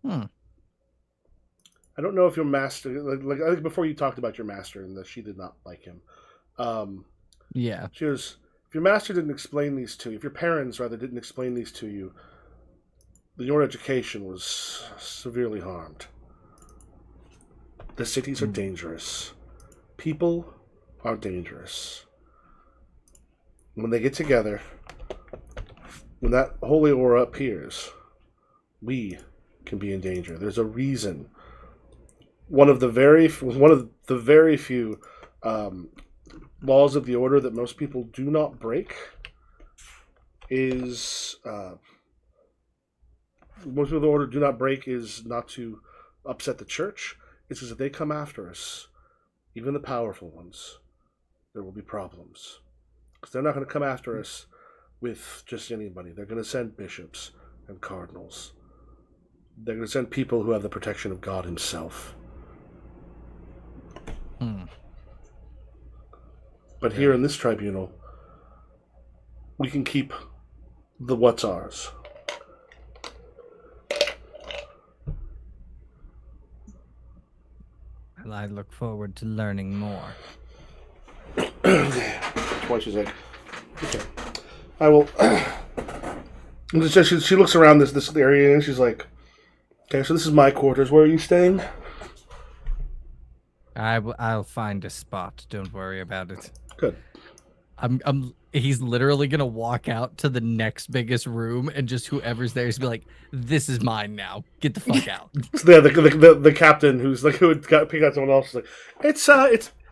I don't know if your master, like I think before you talked about your master and that she did not like him. Yeah. She was, if your master didn't explain these to you, if your parents rather didn't explain these to you, then your education was severely harmed. The cities are dangerous. People are dangerous. When they get together, when that holy aura appears, we can be in danger. There's a reason. One of the very few laws of the order that most people do not break is most people of the order do not break is not to upset the church. It's because if they come after us, even the powerful ones, there will be problems. Because they're not going to come after us with just anybody. They're going to send bishops and cardinals. They're going to send people who have the protection of God himself. But here in this tribunal, we can keep the what's ours. And I look forward to learning more. Twice she's like, okay, I will. She looks around this area and she's like, okay, so this is my quarters. Where are you staying? I'll find a spot. Don't worry about it. Good. He's literally gonna walk out to the next biggest room and just whoever's there is be like, "This is mine now. Get the fuck out." So yeah, the captain who's like who would pick out someone else is like,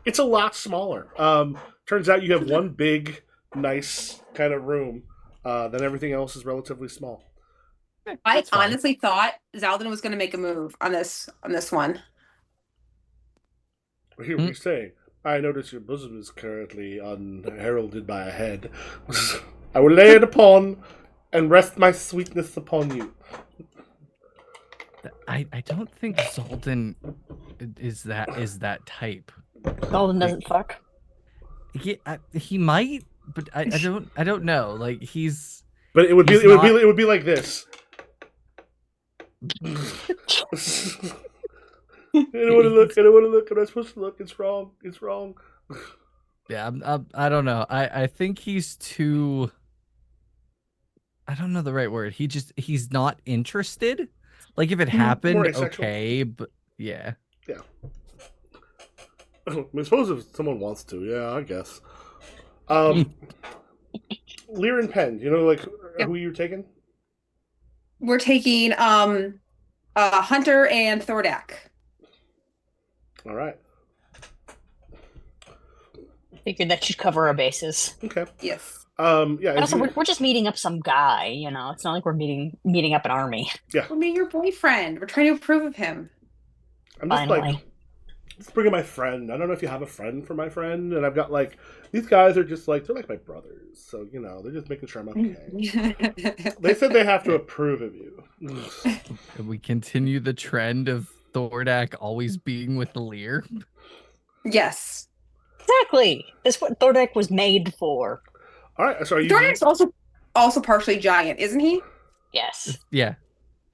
it's a lot smaller. Turns out you have one big, nice kind of room. Then everything else is relatively small. I honestly thought Zaldin was going to make a move on this one. What are you saying? I notice your bosom is currently unheralded by a head. I will lay it upon and rest my sweetness upon you. I don't think Zoltan is that type. Zaldin doesn't fuck. He might, but I don't know. Like he's. But it would be like this. I don't want to look. I'm not supposed to look. It's wrong. It's wrong. Yeah, I don't know. I think he's too. I don't know the right word. He's not interested. Like if it happened, okay, but yeah. Yeah. I suppose if someone wants to, yeah, I guess. Lear and Penn, you know, like who you're taking? We're taking Hunter and Thordak. All right. Figured that should cover our bases. Okay. Yes. Yeah. Also, we're just meeting up some guy, you know. It's not like we're meeting up an army. Yeah. We're meeting your boyfriend. We're trying to approve of him. I'm just Finally. like, let's bring in my friend. I don't know if you have a friend for my friend, and I've got like these guys are just like they're like my brothers, so you know they're just making sure I'm okay. They said they have to approve of you. We continue the trend of Thordak always being with Lear. Yes. Exactly. That's what Thordak was made for. All right. So are you? Thordak's also partially giant, isn't he? Yes. Yeah.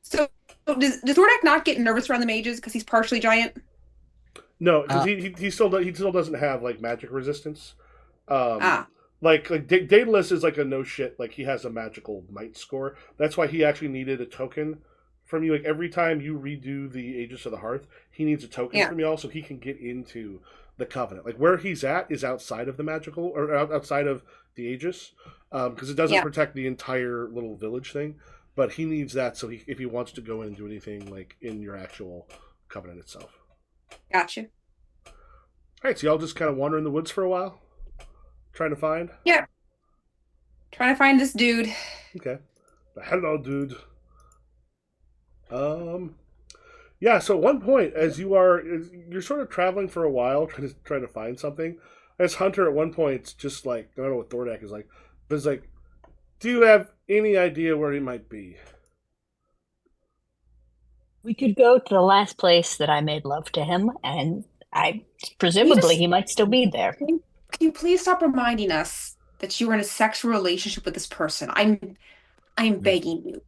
So does Thordak not get nervous around the mages because he's partially giant? No, because he still doesn't have like magic resistance. Like Daedalus is like a no shit. Like he has a magical might score. That's why he actually needed a token from you. Like every time you redo the Aegis of the Hearth, he needs a token from y'all so he can get into the Covenant. Like where he's at is outside of the magical or outside of the Aegis, because it doesn't protect the entire little village thing. but he needs that so if he wants to go in and do anything like in your actual covenant itself. Gotcha. All right, so y'all just kind of wander in the woods for a while, trying to find. Yeah. Trying to find this dude. Okay. But hello, dude. Yeah. So at one point, as you're sort of traveling for a while, trying to find something. As Hunter, at one point, it's just like, I don't know what Thordak is like, but it's like, do you have any idea where he might be? We could go to the last place that I made love to him, and presumably he might still be there. Can you please stop reminding us that you were in a sexual relationship with this person? I'm begging you.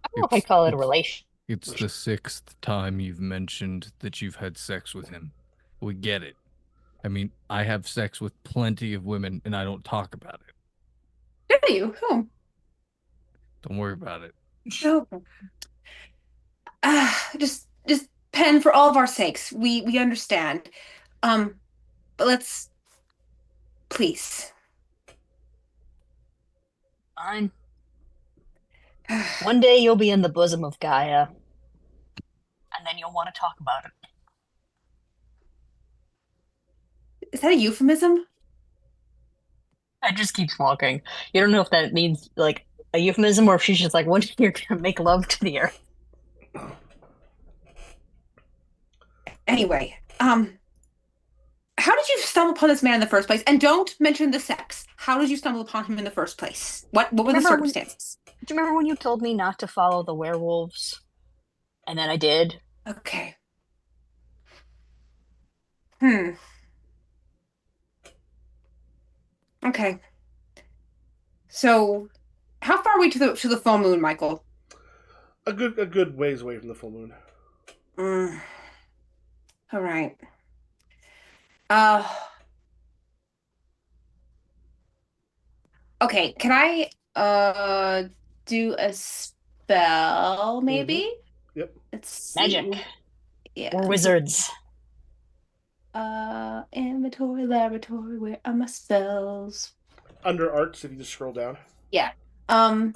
I don't know if I call it a relation. It's the 6th time you've mentioned that you've had sex with him. We get it. I mean, I have sex with plenty of women, and I don't talk about it. Do you? Whom? Don't worry about it. No. Just Pen, for all of our sakes. We understand. But let's please. Fine. One day you'll be in the bosom of Gaia, and then you'll want to talk about it. Is that a euphemism? I just keeps walking. You don't know if that means like a euphemism or if she's just like, one day you're gonna make love to the earth. Anyway, how did you stumble upon this man in the first place? And don't mention the sex. How did you stumble upon him in the first place? What were the circumstances? Do you remember when you told me not to follow the werewolves? And then I did. Okay. Okay. So, how far are we to the full moon, Michael? A good ways away from the full moon. All right. Okay, can I do a spell maybe? Mm-hmm. Yep. It's magic. Yeah. Or wizards. Inventory, laboratory, where are my spells? Under arts, if you just scroll down. Yeah. I'm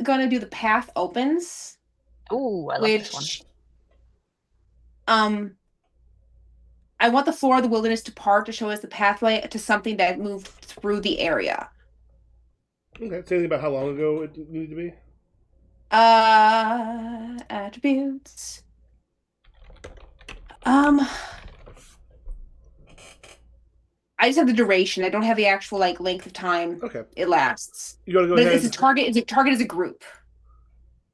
gonna do the path opens. Ooh, I like this one. I want the floor of the wilderness to part to show us the pathway to something that moved through the area. Okay. Say anything about how long ago it needed to be? Attributes. I just have the duration. I don't have the actual length of time. Okay. It lasts. You gotta go ahead. Is it target? Is it target as a group?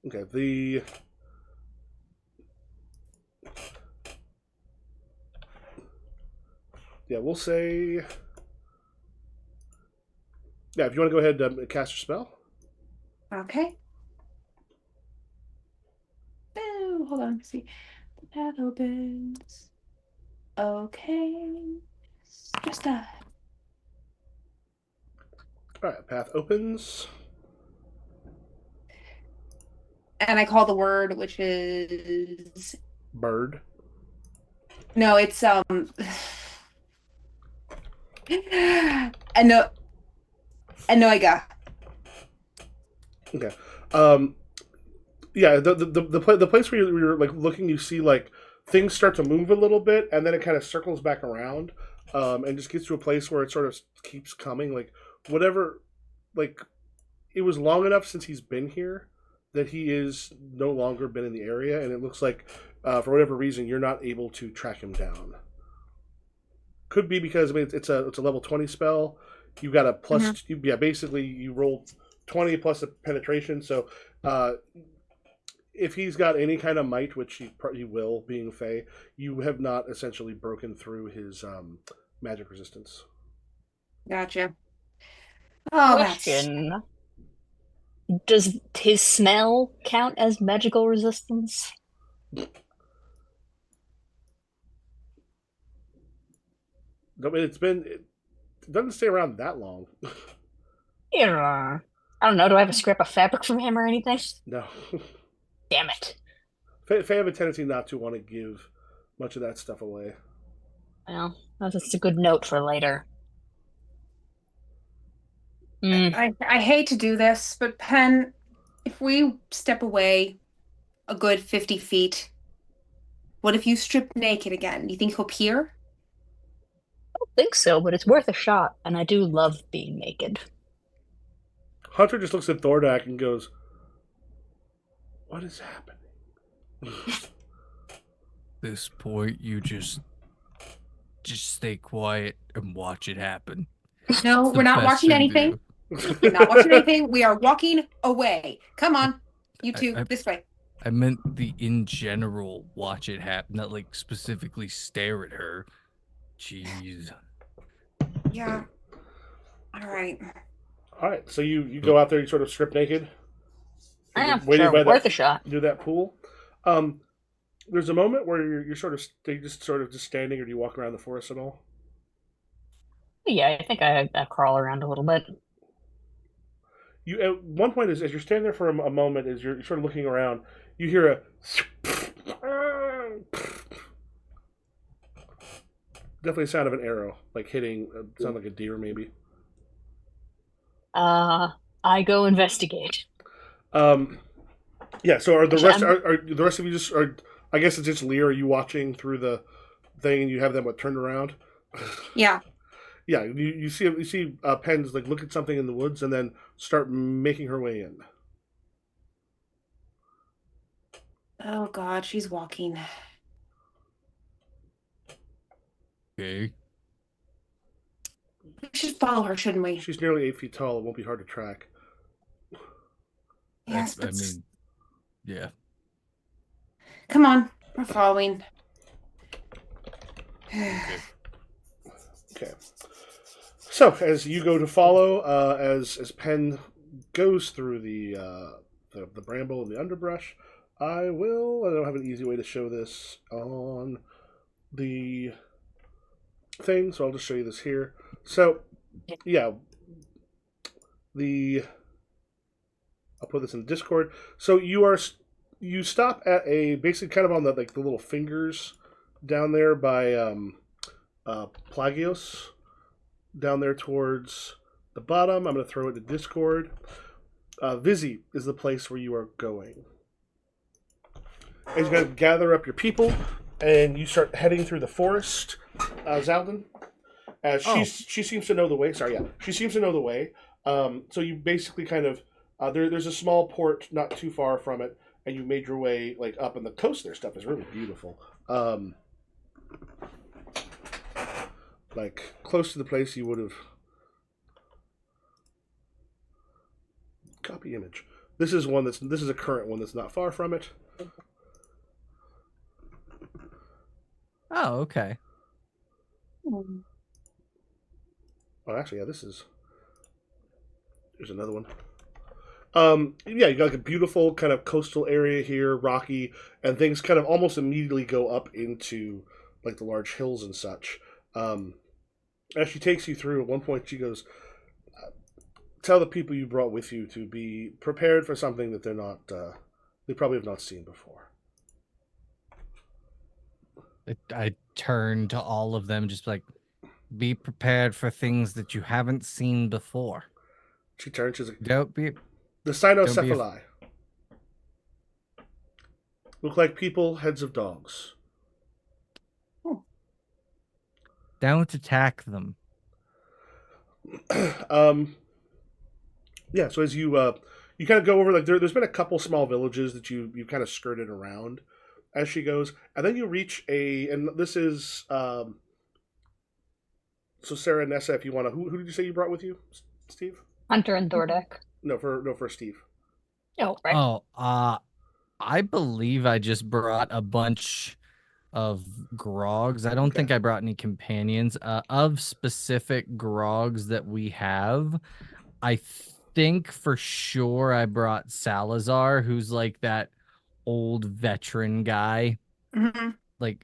Okay. We'll say. Yeah, if you want to go ahead and cast your spell. Okay. Oh, hold on. Let's see. The path opens. Okay. Just that. All right, path opens. And I call the word, which is Bird. no, it's Anoiga. Okay. Yeah, the place where you're looking, you see things start to move a little bit, and then it kind of circles back around, and just gets to a place where it sort of keeps coming. It was long enough since he's been here that he is no longer been in the area, and it looks like for whatever reason you're not able to track him down. Could be because it's a level 20 spell. You got a plus. Mm-hmm. Basically you rolled 20 plus a penetration. So if he's got any kind of might, which he will, being Fey, you have not essentially broken through his magic resistance. Gotcha. Oh, question. Does his smell count as magical resistance? It doesn't stay around that long. Yeah. I don't know. Do I have a scrap of fabric from him or anything? No. Damn it. Faye have a tendency not to want to give much of that stuff away. Well, that's just a good note for later. I hate to do this, but Penn, if we step away a good 50 feet, what if you strip naked again? Do you think he'll peer? don't think so, but it's worth a shot, and I do love being naked. Hunter just looks at Thordak and goes, "What is happening?" This point, you just stay quiet and watch it happen. No, It's we're the not best watching thing to anything. do. We're not watching anything. We are walking away. Come on, you two, I- this way. I meant the in general watch it happen, not like specifically stare at her. Jeez. Yeah. All right. All right, so you go out there, you sort of strip naked. Waiting Sure, by worth that, a shot. near that pool. There's a moment where you're sort of just standing, or do you walk around the forest at all? Yeah, I think I crawl around a little bit. You at one point as you're standing there for a moment, as you're sort of looking around, you hear a definitely a sound of an arrow, like hitting. Sound like a deer, maybe. I go investigate. Yeah. So are the Which rest I'm- are the rest of you just are? I guess it's just Lear. Are you watching through the thing, and you have them turned around? Yeah. Yeah. You see Penn's like look at something in the woods, and then start making her way in. Oh God, she's walking. Okay. We should follow her, shouldn't we? She's nearly 8 feet tall. It won't be hard to track. Yes, I but mean, yeah. come on, we're following. Okay. So as you go to follow, as Penn goes through the bramble and the underbrush, I don't have an easy way to show this on the thing, so I'll just show you this here. So, yeah, I'll put this in Discord. So you stop at a basically kind of on the little fingers down there by Plagios, down there towards the bottom. I'm going to throw it to Discord. Vizzy is the place where you are going. And you got to gather up your people, and you start heading through the forest. Zaldin, as she seems to know the way. Sorry, yeah, she seems to know the way. So you basically kind of there's a small port not too far from it, and you made your way up, and the coast there stuff is really beautiful. Close to the place you would have. Copy image. This is a current one that's not far from it. Oh, okay. Oh, actually, yeah, there's another one. Yeah, you got a beautiful kind of coastal area here, rocky, and things kind of almost immediately go up into the large hills and such. As she takes you through, at one point she goes, "Tell the people you brought with you to be prepared for something that they probably have not seen before." I turn to all of them, just be prepared for things that you haven't seen before. She turns, she's like, Don't be. "The cynocephali look like people, heads of dogs." Don't attack them. Yeah, so as you kind of go over, there's been a couple small villages that you kind of skirted around as she goes, and then you reach and this is so Sarah and Nessa, if you want to, who did you say you brought with you, Steve? Hunter and Thordak. No, for Steve. Oh, right. Oh, I believe I just brought a bunch of grogs. I don't think I brought any companions. Of specific grogs that we have, I think for sure I brought Salazar, who's that old veteran guy. Mm-hmm.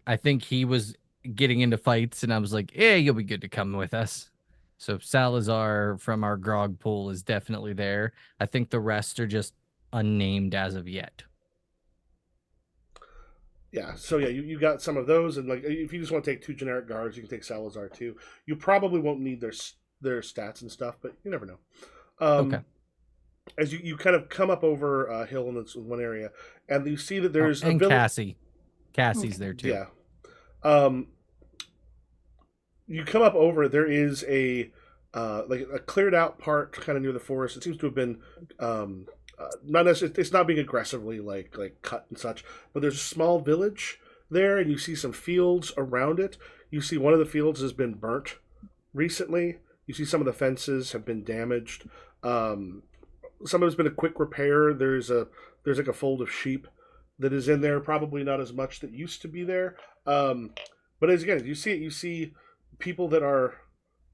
I think he was getting into fights, and I was like, "Yeah, you'll be good to come with us." So Salazar from our grog pool is definitely there. I think the rest are just unnamed as of yet. Yeah, so yeah, you got some of those, and if you just want to take two generic guards, you can take Salazar too. You probably won't need their stats and stuff, but you never know. Okay. As you kind of come up over a hill in this one area, and you see that there's a and village. Cassie. Cassie's there too. Yeah. You come up over it. There is a like a cleared out part kind of near the forest. It seems to have been not necessarily. It's not being aggressively like cut and such, but there's a small village there, and you see some fields around it. You see one of the fields has been burnt recently. You see some of the fences have been damaged. Some of it's been a quick repair. There's like a fold of sheep that is in there. Probably not as much that used to be there. But as again, you see people that are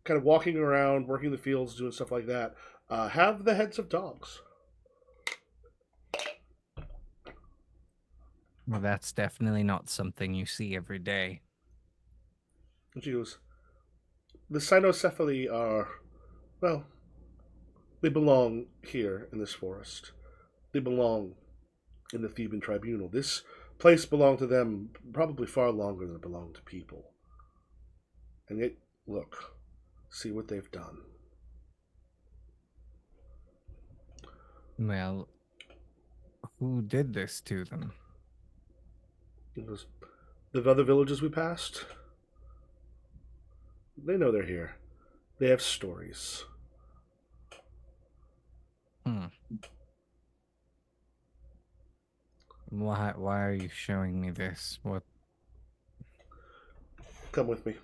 kind of walking around, working the fields, doing stuff like that. Have the heads of dogs. Well, that's definitely not something you see every day. And she goes, the cynocephaly are, well, they belong here in this forest. They belong in the Theban tribunal. This place belonged to them probably far longer than it belonged to people. And yet, look, see what they've done. Well, who did this to them? It was the other villages we passed. They know they're here. They have stories. Why are you showing me this? What? Come with me.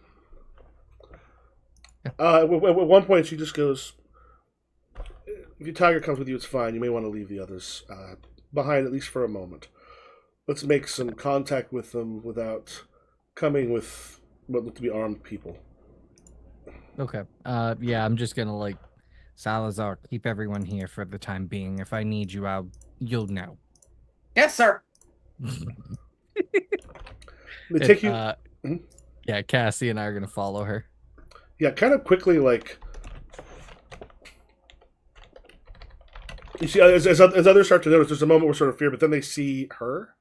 At one point, she just goes, if your tiger comes with you, it's fine. You may want to leave the others behind, at least for a moment. Let's make some contact with them without coming with what look to be armed people. Okay. Yeah, I'm just gonna like Salazar, keep everyone here for the time being. If I need you, you'll know. Yes, sir. They take you. Yeah, Cassie and I are gonna follow her. Yeah, kind of quickly, like you see, as others start to notice, there's a moment where sort of fear, but then they see her,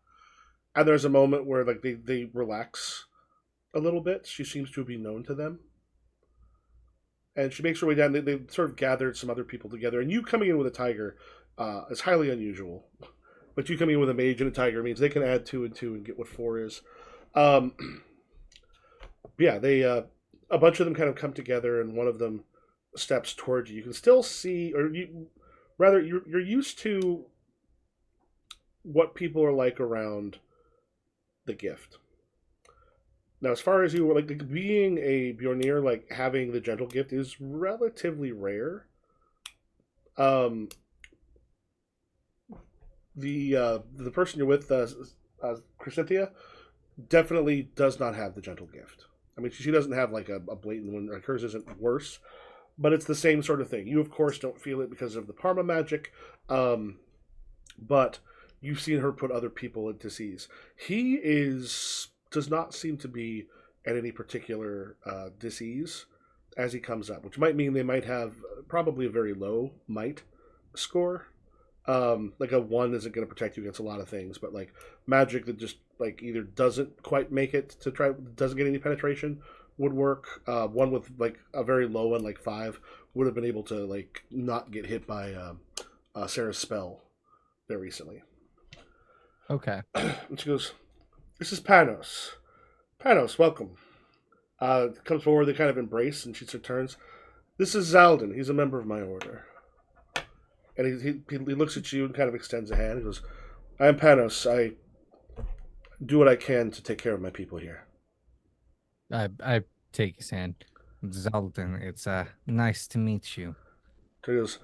and there's a moment where like they relax a little bit. She seems to be known to them. And she makes her way down. They sort of gathered some other people together. And you coming in with a tiger is highly unusual. But you coming in with a mage and a tiger means they can add 2 and 2 and get what 4 is. Yeah, they a bunch of them kind of come together, and one of them steps towards you. You can still see, or you're used to what people are like around the gift. Now, as far as you like being a Bjornir, like having the gentle gift is relatively rare. The person you're with, Chrysithia, definitely does not have the gentle gift. I mean, she doesn't have like a blatant one. Like hers isn't worse, but it's the same sort of thing. You, of course, don't feel it because of the Parma magic, but you've seen her put other people into disease. He does not seem to be at any particular disease as he comes up, which might mean they might have probably a very low might score. Like a 1 isn't going to protect you against a lot of things, but like magic that just like either doesn't quite make it doesn't get any penetration would work. 1 with like a very low one, like 5, would have been able to like not get hit by Sarah's spell there recently. Okay. And she goes, "This is Panos. Panos, welcome." Comes forward, they kind of embrace, and she turns. "This is Zaldin. He's a member of my order." And he looks at you and kind of extends a hand. He goes, "I am Panos. I do what I can to take care of my people here." I take his hand. Zaldin, it's nice to meet you. He goes,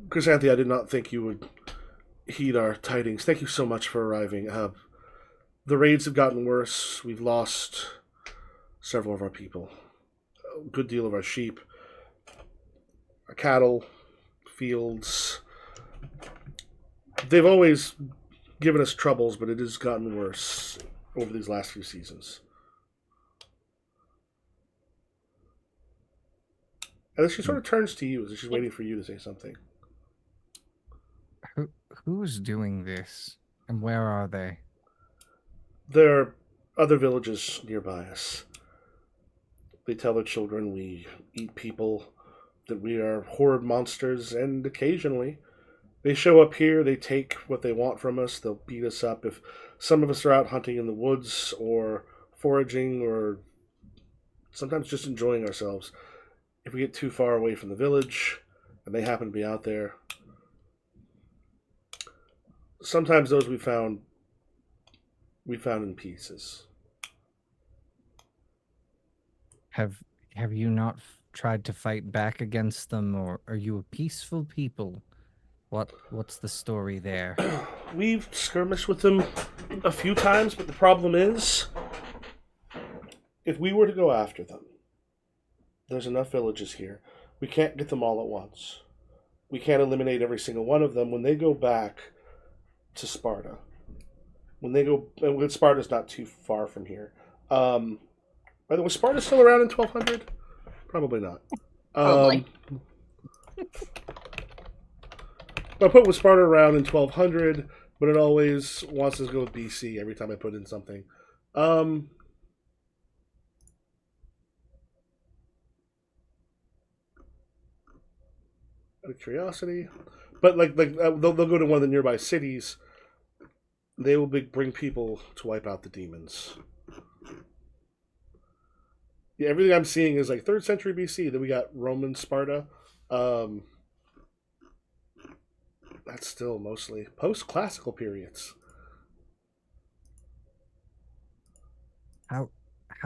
"Chrysanthi, I did not think you would heed our tidings. Thank you so much for arriving. The raids have gotten worse. We've lost several of our people. A good deal of our sheep, our cattle, fields. They've always given us troubles, but it has gotten worse over these last few seasons." And then she sort of turns to you as if she's waiting for you to say something. Who's doing this? And where are they? There are other villages nearby us. They tell their children we eat people that we are horde monsters, and occasionally they show up here, they take what they want from us, they'll beat us up if some of us are out hunting in the woods or foraging or sometimes just enjoying ourselves. If we get too far away from the village and they happen to be out there, sometimes those we found in pieces. Have you not tried to fight back against them, or are you a peaceful people? What's the story there? We've skirmished with them a few times, but the problem is, if we were to go after them, there's enough villages here. We can't get them all at once. We can't eliminate every single one of them. When they go back to Sparta, and Sparta's not too far from here. By the way, was Sparta still around in 1200? Probably not. Probably. I put with Sparta around in 1200, but it always wants to go with BC every time I put in something. Out of curiosity, but they'll go to one of the nearby cities. They will bring people to wipe out the demons. Yeah, everything I'm seeing is like 3rd century BC. Then we got Roman Sparta. That's still mostly post-classical periods. How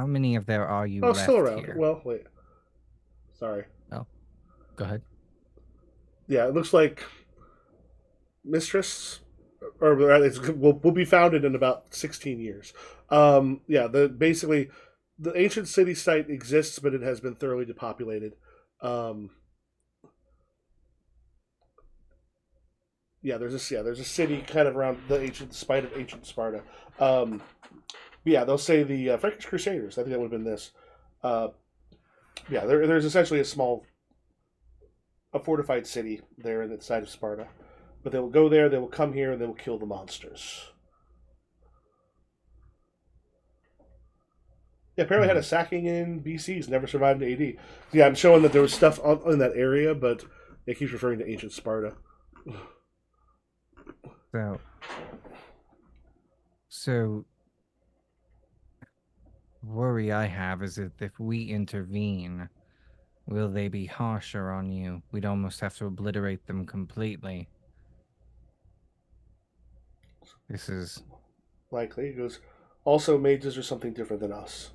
many of there are you left still around. Here? Well, wait. Sorry. Oh, go ahead. Yeah, it looks like Mistress, or will be founded in about 16 years. Yeah, basically the ancient city site exists, but it has been thoroughly depopulated. There's a city kind of around the site of ancient Sparta. They'll say the Frankish Crusaders. I think that would have been this. There's essentially a fortified city there in the side of Sparta. But they will go there, they will come here, and they will kill the monsters. Yeah, apparently had a sacking in BC's, never survived in AD. Yeah, I'm showing that there was stuff in that area, but it keeps referring to ancient Sparta. So worry I have is that if we intervene, will they be harsher on you? We'd almost have to obliterate them completely. This is likely. He goes, also, mages are something different than us.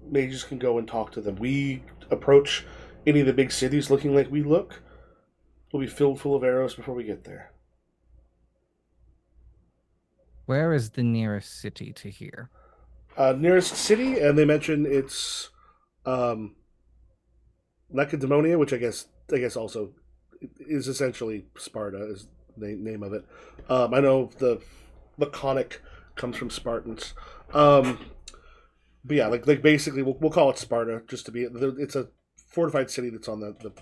Mages can go and talk to them. We approach any of the big cities looking like we look. We'll be filled full of arrows before we get there. Where is the nearest city to here? Nearest city, and they mention it's Lacedaemonia, which I guess also is essentially Sparta, is the name of it. I know the laconic comes from Spartans. But yeah, basically we'll call it Sparta just to be. It's a fortified city that's on the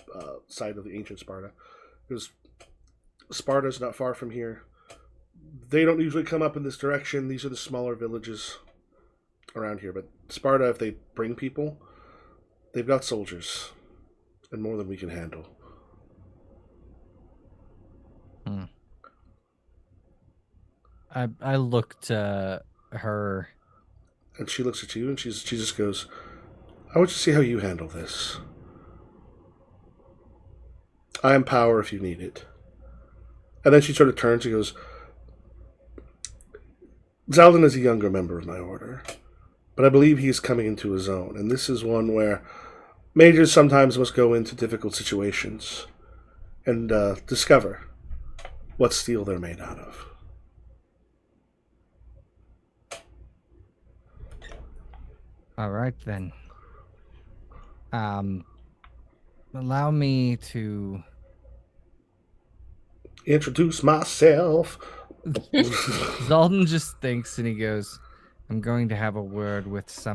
side of the ancient Sparta. Because Sparta's not far from here. They don't usually come up in this direction. These are the smaller villages around here. But Sparta, if they bring people, they've got soldiers. And more than we can handle. I looked her. And she looks at you and she just goes, I want you to see how you handle this. I am power if you need it. And then she sort of turns and goes, Zaldin is a younger member of my order, but I believe he is coming into his own, and this is one where mages sometimes must go into difficult situations and discover what steel they're made out of. All right, then. Allow me to introduce myself. Zaldin just thinks and he goes, I'm going to have a word with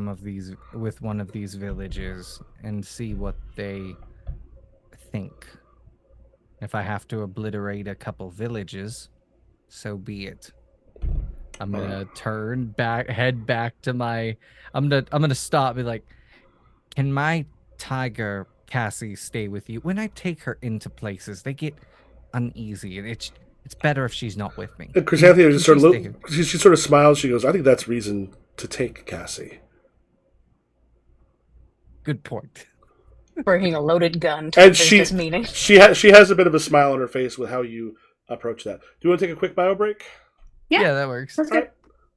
with one of these villages and see what they think. If I have to obliterate a couple villages, so be it. I'm gonna head back to my. I'm gonna stop. Be like, can my tiger Cassie stay with you. When I take her into places, they get uneasy, and it's better if she's not with me. And Chrysanthemum just sort of Can she sort of smiles. She goes, "I think that's reason to take Cassie." Good point. Bringing a loaded gun to a And business meeting. she has a bit of a smile on her face with how you approach that. Do you want to take a quick bio break? Yeah. that works. That's All good. right.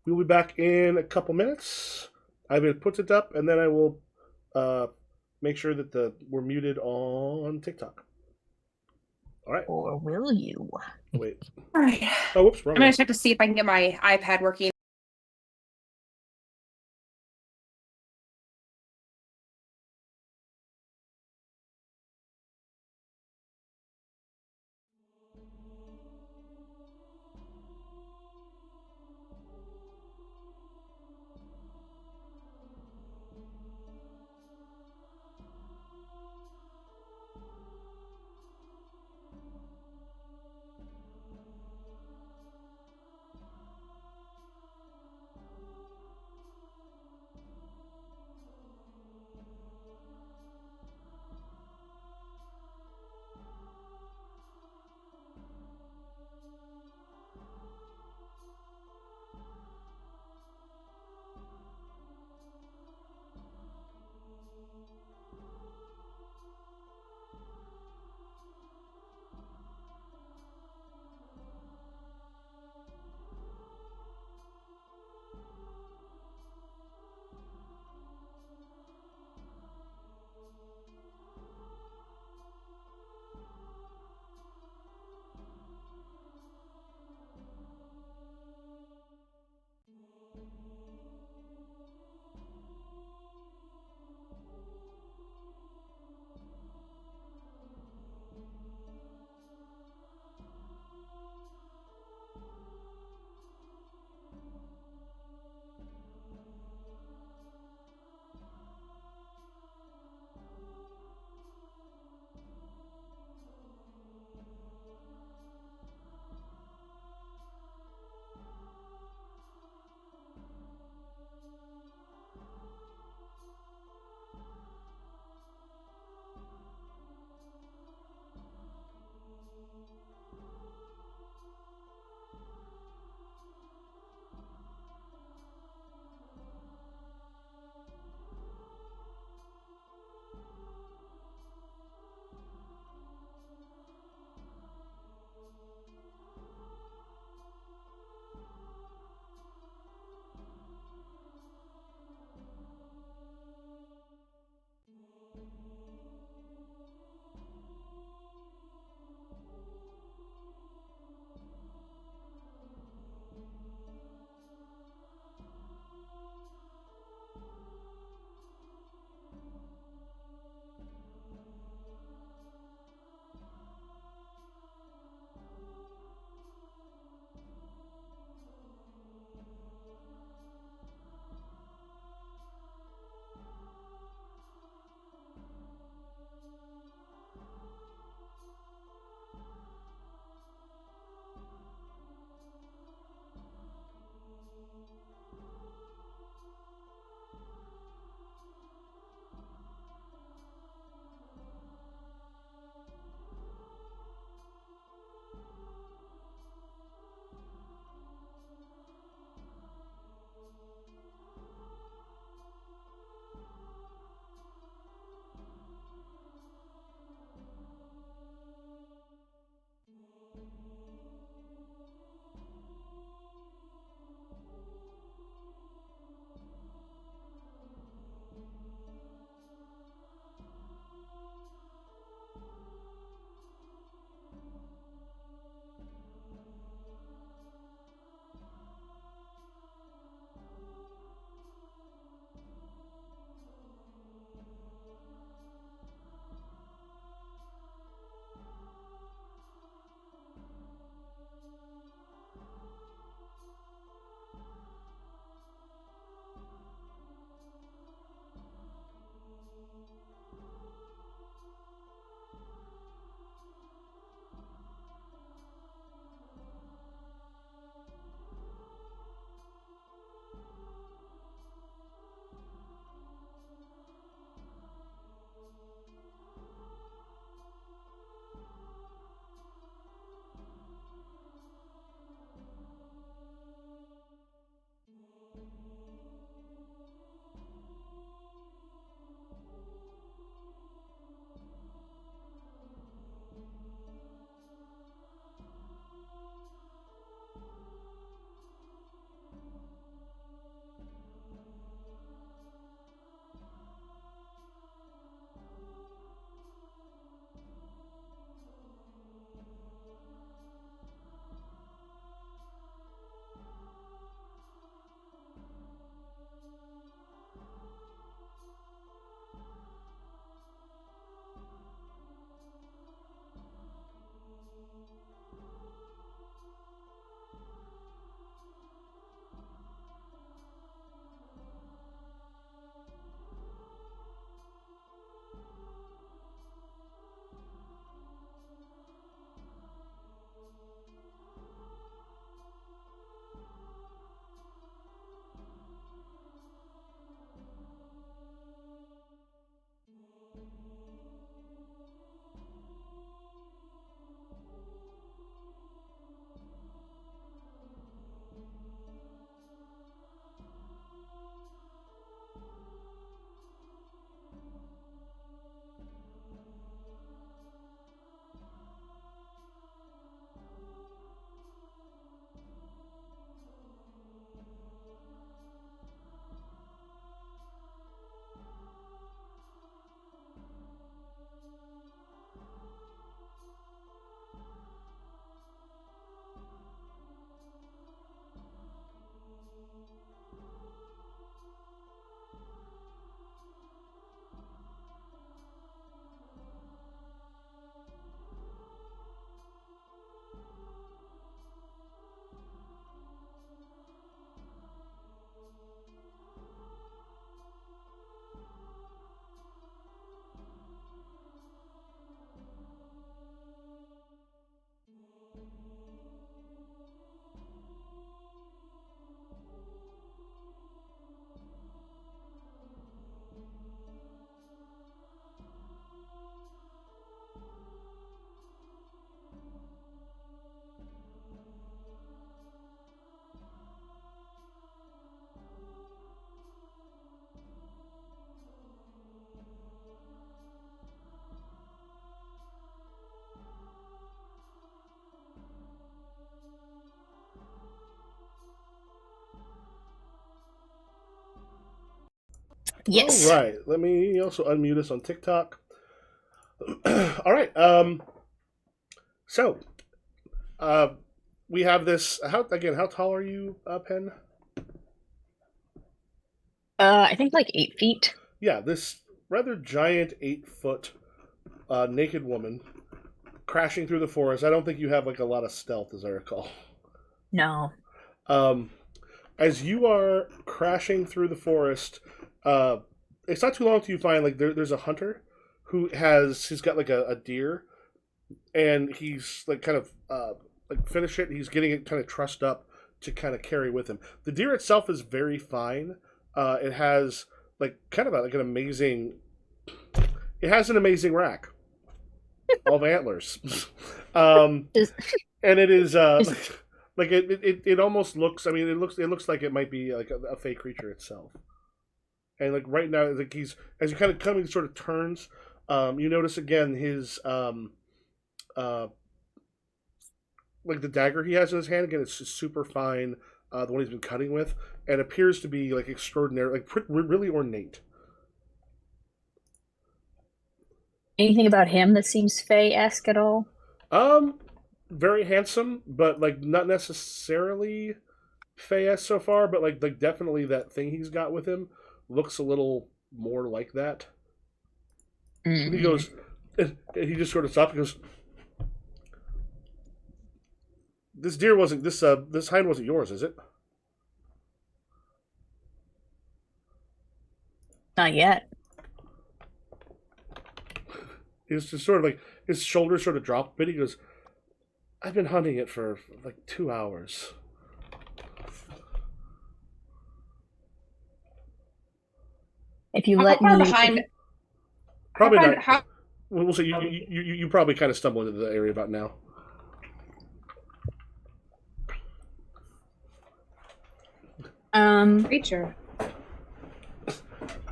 We'll be back in a couple minutes. I will put it up, and then I will make sure that we're muted on TikTok. All right. Or will you? Wait. All right. Oh, whoops. Wrong I'm gonna one. check to see if I can get my iPad working. Yes. All right. Let me also unmute us on TikTok. All right. So, we have this. How tall are you, Pen? I think like 8 feet. Yeah, this rather giant 8-foot naked woman crashing through the forest. I don't think you have like a lot of stealth, as I recall. No. As you are crashing through the forest, it's not too long till you find like there's a hunter he's got like a deer, and he's like kind of like finish it. He's getting it kind of trussed up to kind of carry with him. The deer itself is very fine. It has like kind of like an amazing. It has an amazing rack of antlers, and it is like it almost looks. I mean, it looks like it might be like a fake creature itself. And like right now, like as you kind of coming sort of turns, you notice again his like the dagger he has in his hand. Again, it's just super fine. The one he's been cutting with, and appears to be like extraordinary, like really ornate. Anything about him that seems Fae-esque at all? Very handsome, but like not necessarily Fayez so far, but like definitely that thing he's got with him looks a little more like that. And he goes, and he just sort of stops and goes, "This deer wasn't this hind wasn't yours, is it?" Not yet. He's just sort of like his shoulders sort of drop a bit. He goes, "I've been hunting it for like 2 hours." If you How let far me, behind? Probably how, not. far- how, We'll say you probably kind of stumble into the area about now. creature.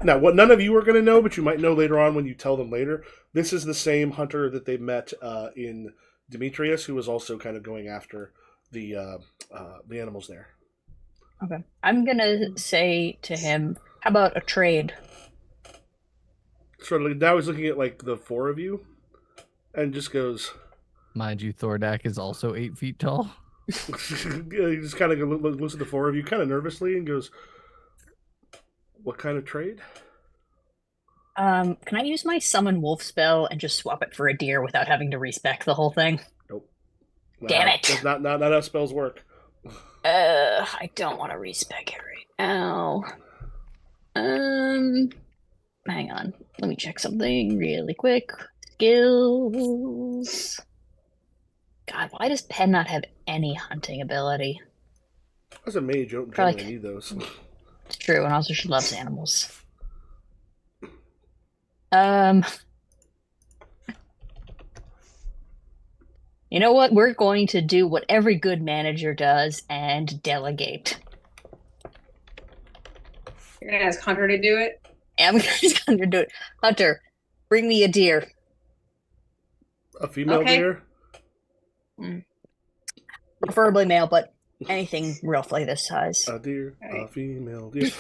Now, what none of you are going to know, but you might know later on when you tell them later, this is the same hunter that they met in Demetrius, who was also kind of going after the animals there. Okay. I'm gonna say to him, how about a trade? Sort of like, now he's looking at like the four of you, and just goes. Mind you, Thordak is also 8 feet tall. He just kind of looks at the four of you, kind of nervously, and goes, "What kind of trade?" Can I use my summon wolf spell and just swap it for a deer without having to respec the whole thing? Nope. Damn it! That's not how spells work. I don't want to respec it right now. Hang on. Let me check something really quick. Skills. God, why does Pen not have any hunting ability? As a mage, you don't Probably- generally need those. It's true, and also she loves animals. You know what? We're going to do what every good manager does and delegate. You're gonna ask Hunter to do it. I'm just going to do it. Hunter, bring me a deer. A female Okay. deer? Preferably male, but anything roughly this size. A deer, Right. a female deer.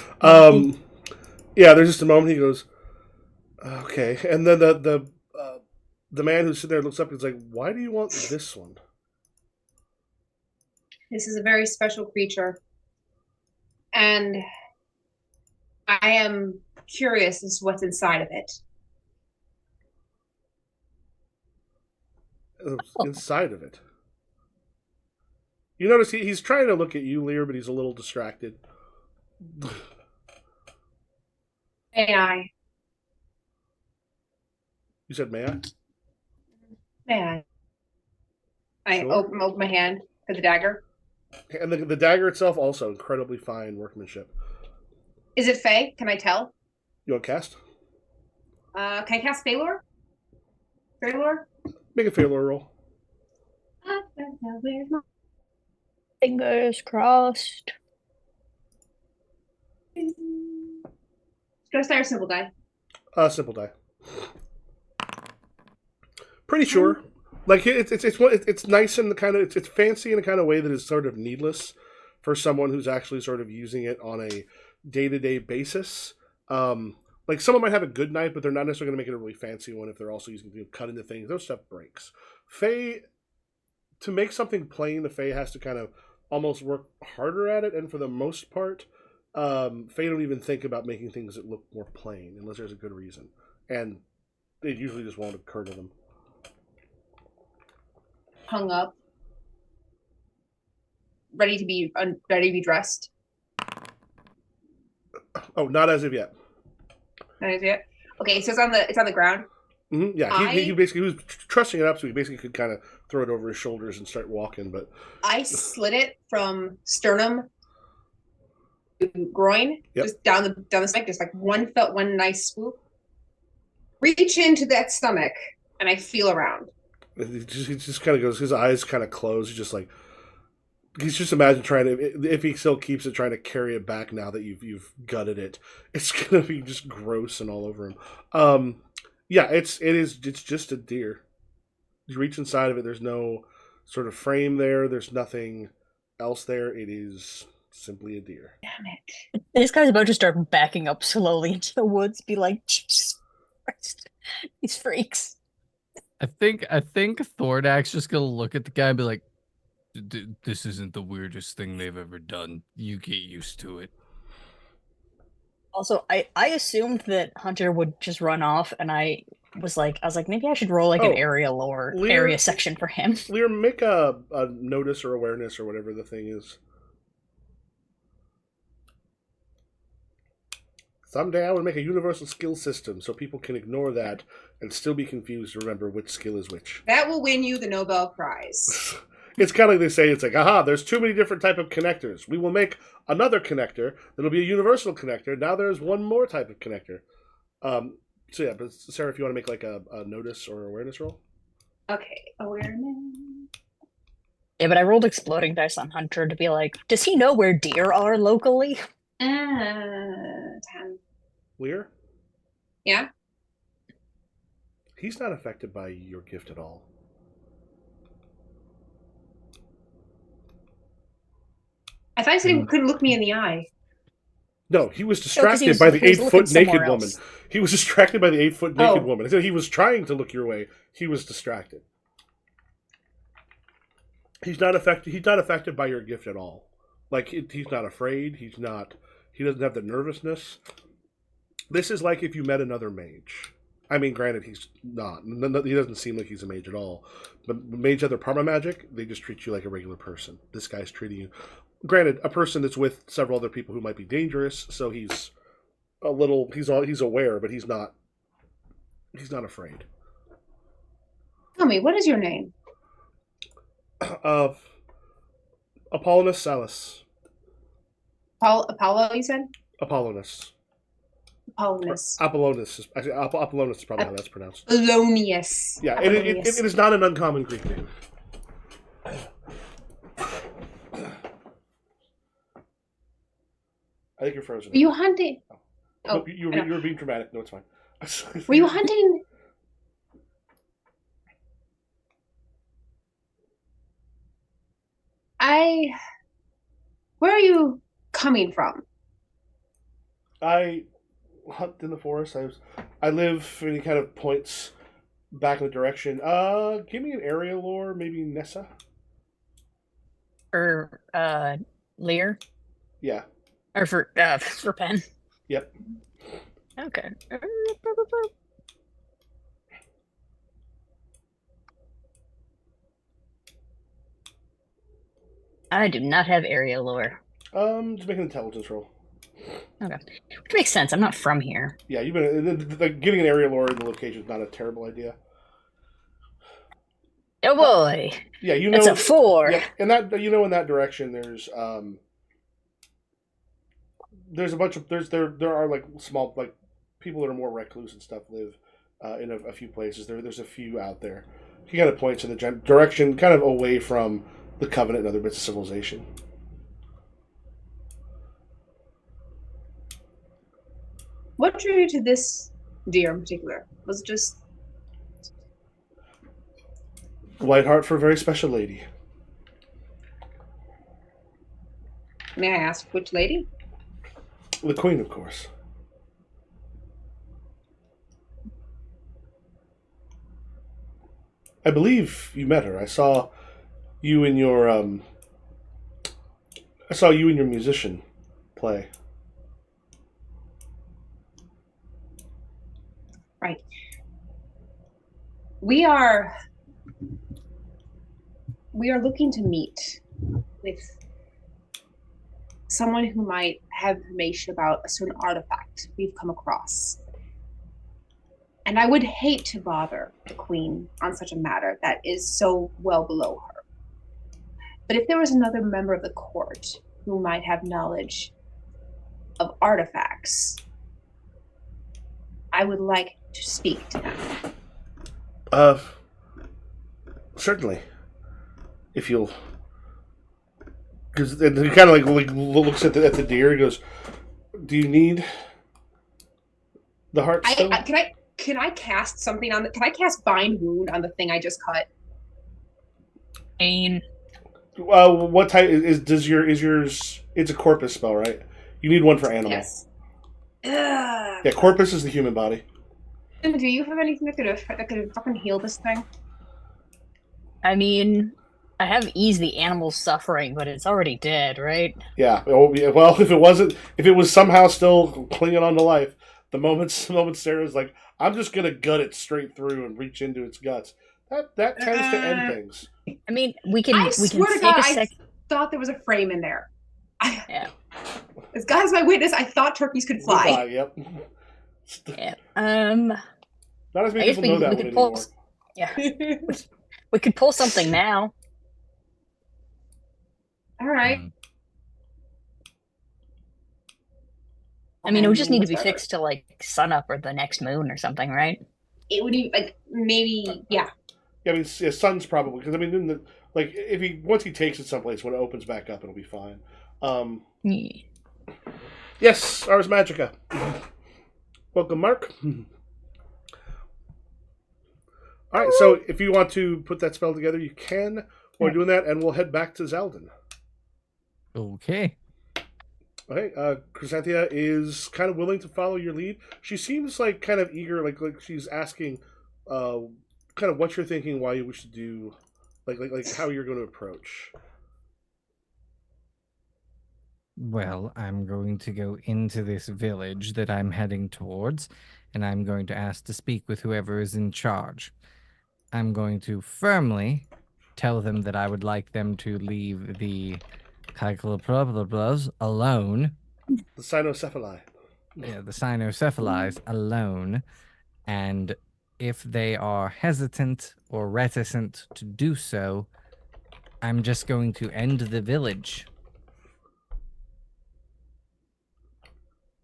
Yeah, there's just a moment he goes, "Okay," and then the man who's sitting there looks up and is like, "Why do you want this one?" This is a very special creature, and I am curious as to what's inside of it. Inside of it. You notice he's trying to look at you, Lear, but he's a little distracted. May I? You said, "May I?" May I? I Sure. open my hand for the dagger. And the dagger itself also incredibly fine workmanship. Is it Fey? Can I tell? You want to cast? Can I cast Failure? Failure? Make a failure roll. Where's my... Fingers crossed. Should I start a simple die? Simple die. Pretty sure. Like it's nice in the kind of it's fancy in a kind of way that is sort of needless for someone who's actually sort of using it on a day-to-day basis. like someone might have a good knife, but they're not necessarily going to make it a really fancy one if they're also using cut into things. Those stuff breaks. Fae, to make something plain, the Fae has to kind of almost work harder at it, and for the most part, Fae don't even think about making things that look more plain unless there's a good reason, and it usually just won't occur to them. Hung up, ready to be dressed. Oh, not as of yet. That is it. Okay, so it's on the ground. Mm-hmm. Yeah, he basically was trussing it up, so he basically could kind of throw it over his shoulders and start walking. But I slit it from sternum to groin, just down the stomach, just like one nice swoop. Reach into that stomach, and I feel around. He just kind of goes. His eyes kind of close. He's just imagine trying to, if he still keeps it, trying to carry it back now that you've gutted it. It's gonna be just gross and all over him. Yeah, it's just a deer. You reach inside of it. There's no sort of frame there. There's nothing else there. It is simply a deer. Damn it! This guy's about to start backing up slowly into the woods. Be like, Jesus Christ, these freaks. I think Thordax just gonna look at the guy and be like, "This isn't the weirdest thing they've ever done. You get used to it." Also, I assumed that Hunter would just run off, and I was like, maybe I should roll like an area lore area section for him. Lear, make a notice or awareness or whatever the thing is. Someday I will make a universal skill system so people can ignore that and still be confused to remember which skill is which. That will win you the Nobel Prize. It's kind of like they say, it's like, aha, there's too many different type of connectors. We will make another connector that'll be a universal connector. Now there's one more type of connector. So yeah, but Sarah, if you want to make like a notice or awareness roll. Okay, awareness. Yeah, but I rolled exploding dice on Hunter to be like, does he know where deer are locally? 10. Lear? Yeah? He's not affected by your gift at all. I thought you said he couldn't look me in the eye. No, he was distracted by the 8-foot naked woman. He was distracted by the 8-foot naked woman. I said he was trying to look your way. He was distracted. He's not affected by your gift at all. Like he's not afraid. He doesn't have the nervousness. This is like if you met another mage. I mean, granted, he's not. He doesn't seem like he's a mage at all. But mages have their perma magic. They just treat you like a regular person. This guy's treating you. Granted, a person that's with several other people who might be dangerous, so he's aware, but he's not afraid. Tell me, what is your name? Apollonus Salus. Apollo, you said? Apollonus. Apollonus. Apollonus. Actually, Apollonus is probably how that's pronounced. Apollonius. Yeah, it is not an uncommon Greek name. I think you're frozen. Were you hunting? Oh, no, you were being dramatic. No, it's fine. Were you hunting? Where are you coming from? I hunt in the forest. I live any kind of points back in the direction. Give me an area lore, maybe Nessa. Or Lear? Yeah. Or for Pen. Yep. Okay. I do not have area lore. Just make an intelligence roll. Okay. Which makes sense. I'm not from here. Yeah, getting an area lore in the location is not a terrible idea. Oh boy. Yeah, you know. It's a 4. Yeah, and that in that direction there's a bunch of there are like small like people that are more recluse and stuff live in a few places. There's a few out there. He kind of points in the direction kind of away from the Covenant and other bits of civilization. What drew you to this deer in particular? Was it just White heart for a very special lady. May I ask which lady? The Queen, of course. I believe you met her. I saw you in your musician play. Right. We are looking to meet with someone who might have information about a certain artifact we've come across. And I would hate to bother the Queen on such a matter that is so well below her. But if there was another member of the court who might have knowledge of artifacts, I would like to speak to them. Certainly. If you'll, because he kind of like looks at the deer. He goes, "Do you need the heartstone?" Can I cast something on the? Can I cast bind wound on the thing I just cut? Aim. What type is yours? It's a corpus spell, right? You need one for animal. Yes. Yeah, corpus is the human body. Do you have anything that could fucking heal this thing? I mean, I have eased the animal's suffering, but it's already dead, right? Yeah. Well, if it was somehow still clinging on to life, the moment Sarah's like, "I'm just gonna gut it straight through and reach into its guts," that tends to end things. I mean, we can. I swear to God, I thought there was a frame in there. Yeah. As God is my witness, I thought turkeys could fly. Yep. Yeah. Not as many people know that one anymore. Yeah. We could pull something now. All right. I mean, it would just need to be fixed to like sunup or the next moon or something, right? It would be like maybe, yeah. Yeah, I mean, sun's probably because I mean, if once he takes it someplace, when it opens back up, it'll be fine. Yeah. Yes, Ars Magica. Welcome, Mark. All right, so if you want to put that spell together, you can. While doing that, and we'll head back to Zeldin. Okay. Okay, Chrysanthia is kind of willing to follow your lead. She seems like kind of eager, like she's asking, kind of what you're thinking, why you wish to do, like how you're going to approach. Well, I'm going to go into this village that I'm heading towards, and I'm going to ask to speak with whoever is in charge. I'm going to firmly tell them that I would like them to leave the Cycloproblas alone. The cynocephali. Yeah, the cynocephalies alone. And if they are hesitant or reticent to do so, I'm just going to end the village.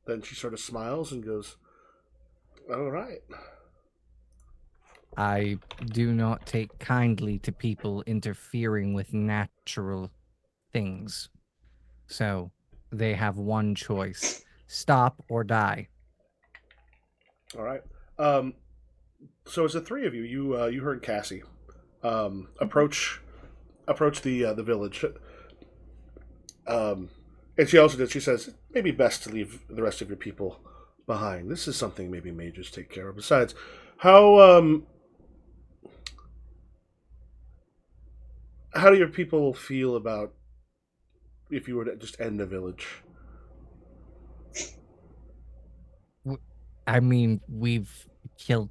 Then she sort of smiles and goes, "All right." I do not take kindly to people interfering with natural things. So they have one choice: stop or die. All right. So as the three of you, you heard Cassie approach the village. And she also did. She says, "It may be best to leave the rest of your people behind. This is something maybe mages take care of. Besides, how do your people feel about if you were to just end the village?" I mean, we've killed...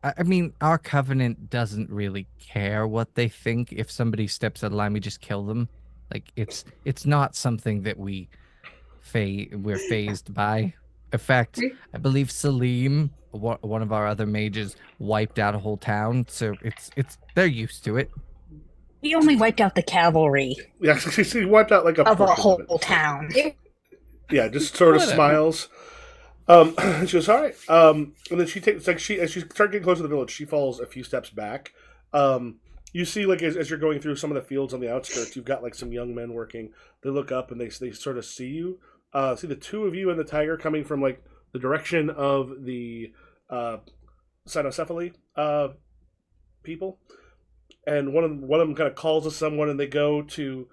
I mean, our covenant doesn't really care what they think. If somebody steps out of line, we just kill them. Like, it's not something that we're phased by. In fact, I believe Salim, one of our other mages, wiped out a whole town, so they're used to it. We only wiped out the cavalry. Yeah, she wiped out like a whole town. Yeah, just sort of smiles. She goes, "All right." And then she takes as she starts getting close to the village, she falls a few steps back. You see, like as you're going through some of the fields on the outskirts, you've got like some young men working. They look up and they sort of see you. See the two of you and the tiger coming from like the direction of the cynocephaly people. And one of them kind of calls to someone, and they go to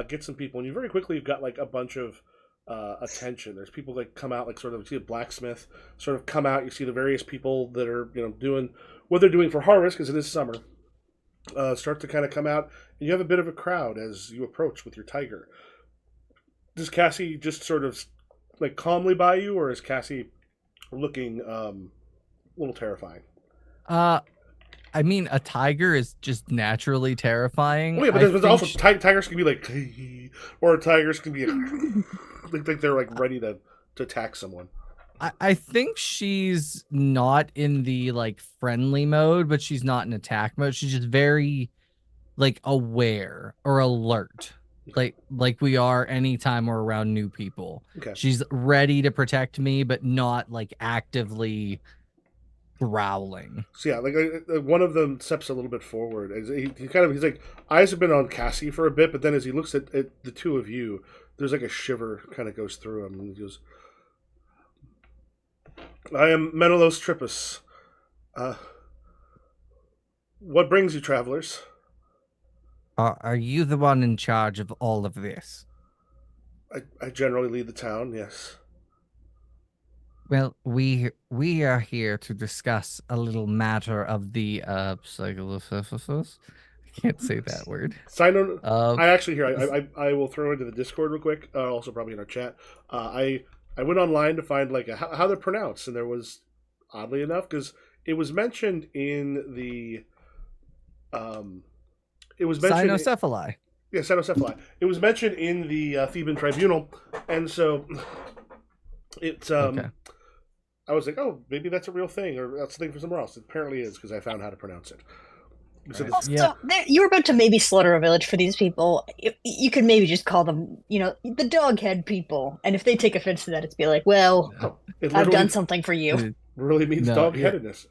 get some people. And you very quickly have got like a bunch of attention. There's people like come out, like sort of you see a blacksmith sort of come out. You see the various people that are doing what they're doing for harvest because it is summer. start to kind of come out, and you have a bit of a crowd as you approach with your tiger. Does Cassie just sort of like calmly by you, or is Cassie looking a little terrifying? I mean, a tiger is just naturally terrifying. Oh yeah, but there's also tigers can be like, or tigers can be like they're like ready to attack someone. I think she's not in the like friendly mode, but she's not in attack mode. She's just very like aware or alert. Like we are anytime we're around new people. Okay. She's ready to protect me, but not like actively growling. So yeah, like one of them steps a little bit forward. He's like, eyes have been on Cassie for a bit, but then as he looks at the two of you, there's like a shiver kind of goes through him, and he goes, "I am Menelaus Trippus. What brings you, travelers?" Are you the one in charge of all of this? I generally lead the town. Yes. Well, we are here to discuss a little matter of the psycholysis. I can't say that word. Sino, I actually here I will throw into the Discord real quick. Also probably in our chat. I went online to find like how they're pronounced, and there was oddly enough because it was mentioned in the it was mentioned cynocephaly. Yeah, cynocephaly. It was mentioned in the Theban Tribunal, and so it's Okay. I was like, oh, maybe that's a real thing, or that's a thing for somewhere else. It apparently is, because I found how to pronounce it. So Right. this- Also, you were about to maybe slaughter a village for these people. You could maybe just call them, the doghead people. And if they take offense to that, it's be like, well, it I've done something for you. really means No, dog-headedness.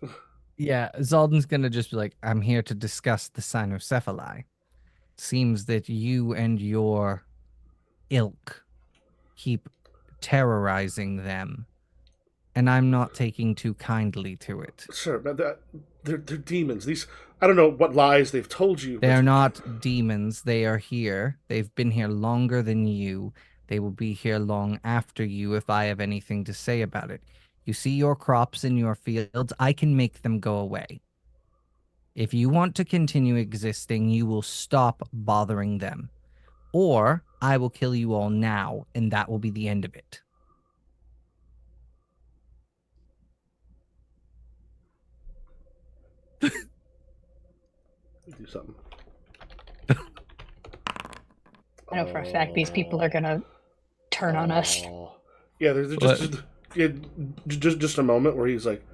Yeah, Zaldan's gonna just be like, I'm here to discuss the cynocephaly. Seems that you and your ilk keep terrorizing them, and I'm not taking too kindly to it. Sure, but they're demons. These, I don't know what lies they've told you. They are not demons. They are here. They've been here longer than you. They will be here long after you if I have anything to say about it. You see your crops in your fields, I can make them go away. If you want to continue existing, you will stop bothering them. Or I will kill you all now, and that will be the end of it. Do something. I know for a fact these people are gonna turn on us. Yeah, there's just a moment where he's like,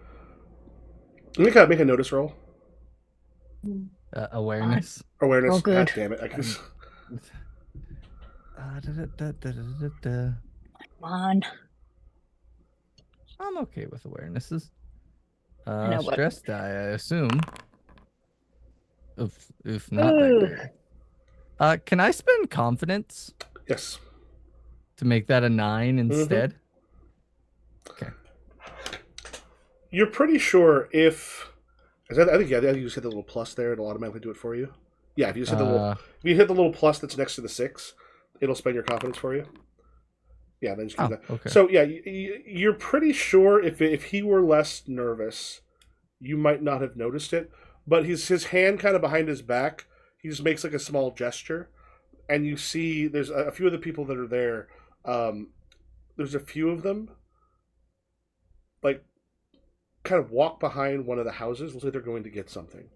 make a notice roll. Awareness. Awareness. Oh, good. God damn it! I can. Come on. I'm okay with awarenesses. know, but- Stress die, I assume. Oof, not that great. Can I spend confidence Yes. to make that a 9 instead? Okay. You're pretty sure if. I think you just hit the little plus there, it'll automatically do it for you. Yeah, if you just hit if you hit the little plus that's next to the 6, it'll spend your confidence for you. Yeah, then just do that. Okay. So yeah, you're pretty sure if he were less nervous, you might not have noticed it. But his hand kind of behind his back, he just makes like a small gesture, and you see there's a few of the people that are there. There's a few of them, like, kind of walk behind one of the houses. Looks like they're going to get something.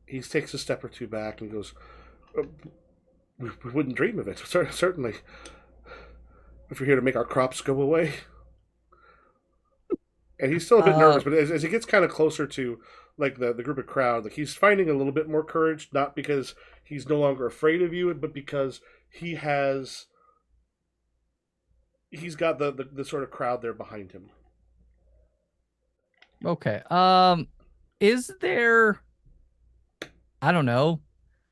He takes a step or two back and goes, "We wouldn't dream of it. Certainly, if you're here to make our crops go away." And he's still a bit nervous, but as he gets kind of closer to like the group of crowd, like he's finding a little bit more courage, not because he's no longer afraid of you, but because he's got the sort of crowd there behind him. Okay. Is there, I don't know,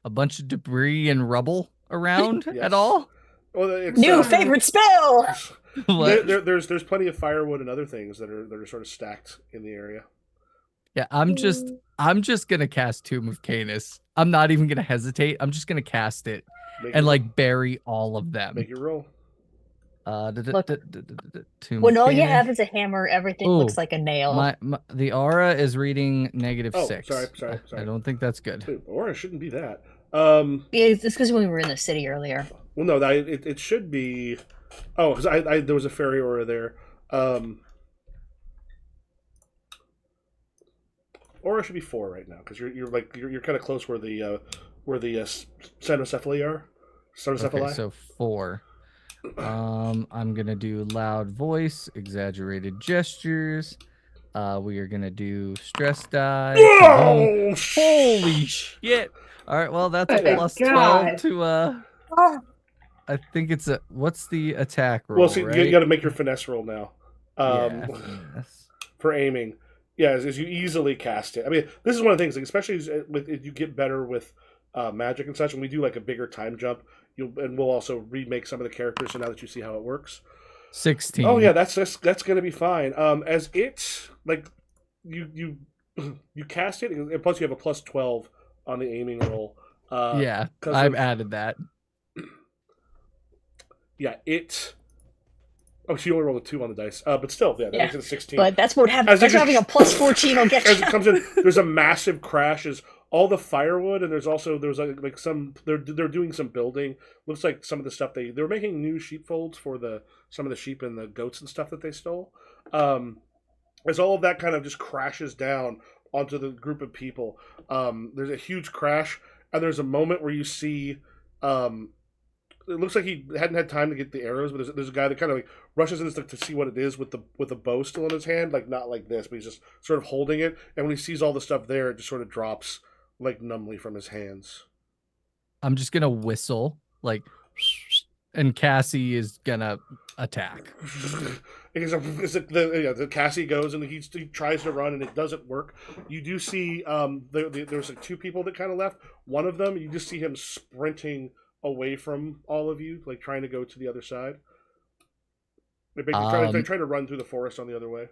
a bunch of debris and rubble around Yes. at all? Well, it's, New favorite spell! There's plenty of firewood and other things that are sort of stacked in the area. Yeah, I'm just gonna cast Tomb of Canis. I'm not even gonna hesitate. I'm just gonna cast it and like bury all of them. Make your roll. When all you have is a hammer, everything looks Ooh, like a nail. The aura is reading -6. Sorry. I don't think that's good. Wait, or it shouldn't be that. It's because we were in the city earlier. Well, no, it should be. Oh, because I there was a fairy aura there. Aura should be 4 right now because you're kind of close where the cenocephali are. Okay, so 4. I'm gonna do loud voice, exaggerated gestures. We are gonna do stress die. Whoa! Holy shit! All right, well that's a plus 12 to I think it's a what's the attack roll? Well, see, right? you got to make your finesse roll now. Yes. For aiming. Yeah, as you easily cast it. I mean, this is one of the things, like, especially as you get better with magic and such, and we do like a bigger time jump. And we'll also remake some of the characters, so now that you see how it works. 16. Oh yeah, that's going to be fine. As it like you cast it, and plus you have a plus 12 on the aiming roll. Yeah, I've added that. Yeah, it. Oh, she only rolled a 2 on the dice. But still, yeah, that makes it a 16. But that's what happens. Having a plus 14 will get you. As it comes in, there's a massive crash. As all the firewood, and there's like some. They're doing some building. Looks like some of the stuff they were making new sheepfolds for some of the sheep and the goats and stuff that they stole. As all of that kind of just crashes down onto the group of people, there's a huge crash, and there's a moment where you see. It looks like he hadn't had time to get the arrows, but there's a guy that kind of like rushes in to see what it is with the bow still in his hand, like not like this, but he's just sort of holding it. And when he sees all the stuff there, it just sort of drops like numbly from his hands. I'm just gonna whistle like, and Cassie is gonna attack. The Cassie goes and he tries to run and it doesn't work. You do see there's like 2 people that kind of left. One of them, you just see him sprinting away from all of you, like trying to go to the other side. They try to run through the forest on the other way.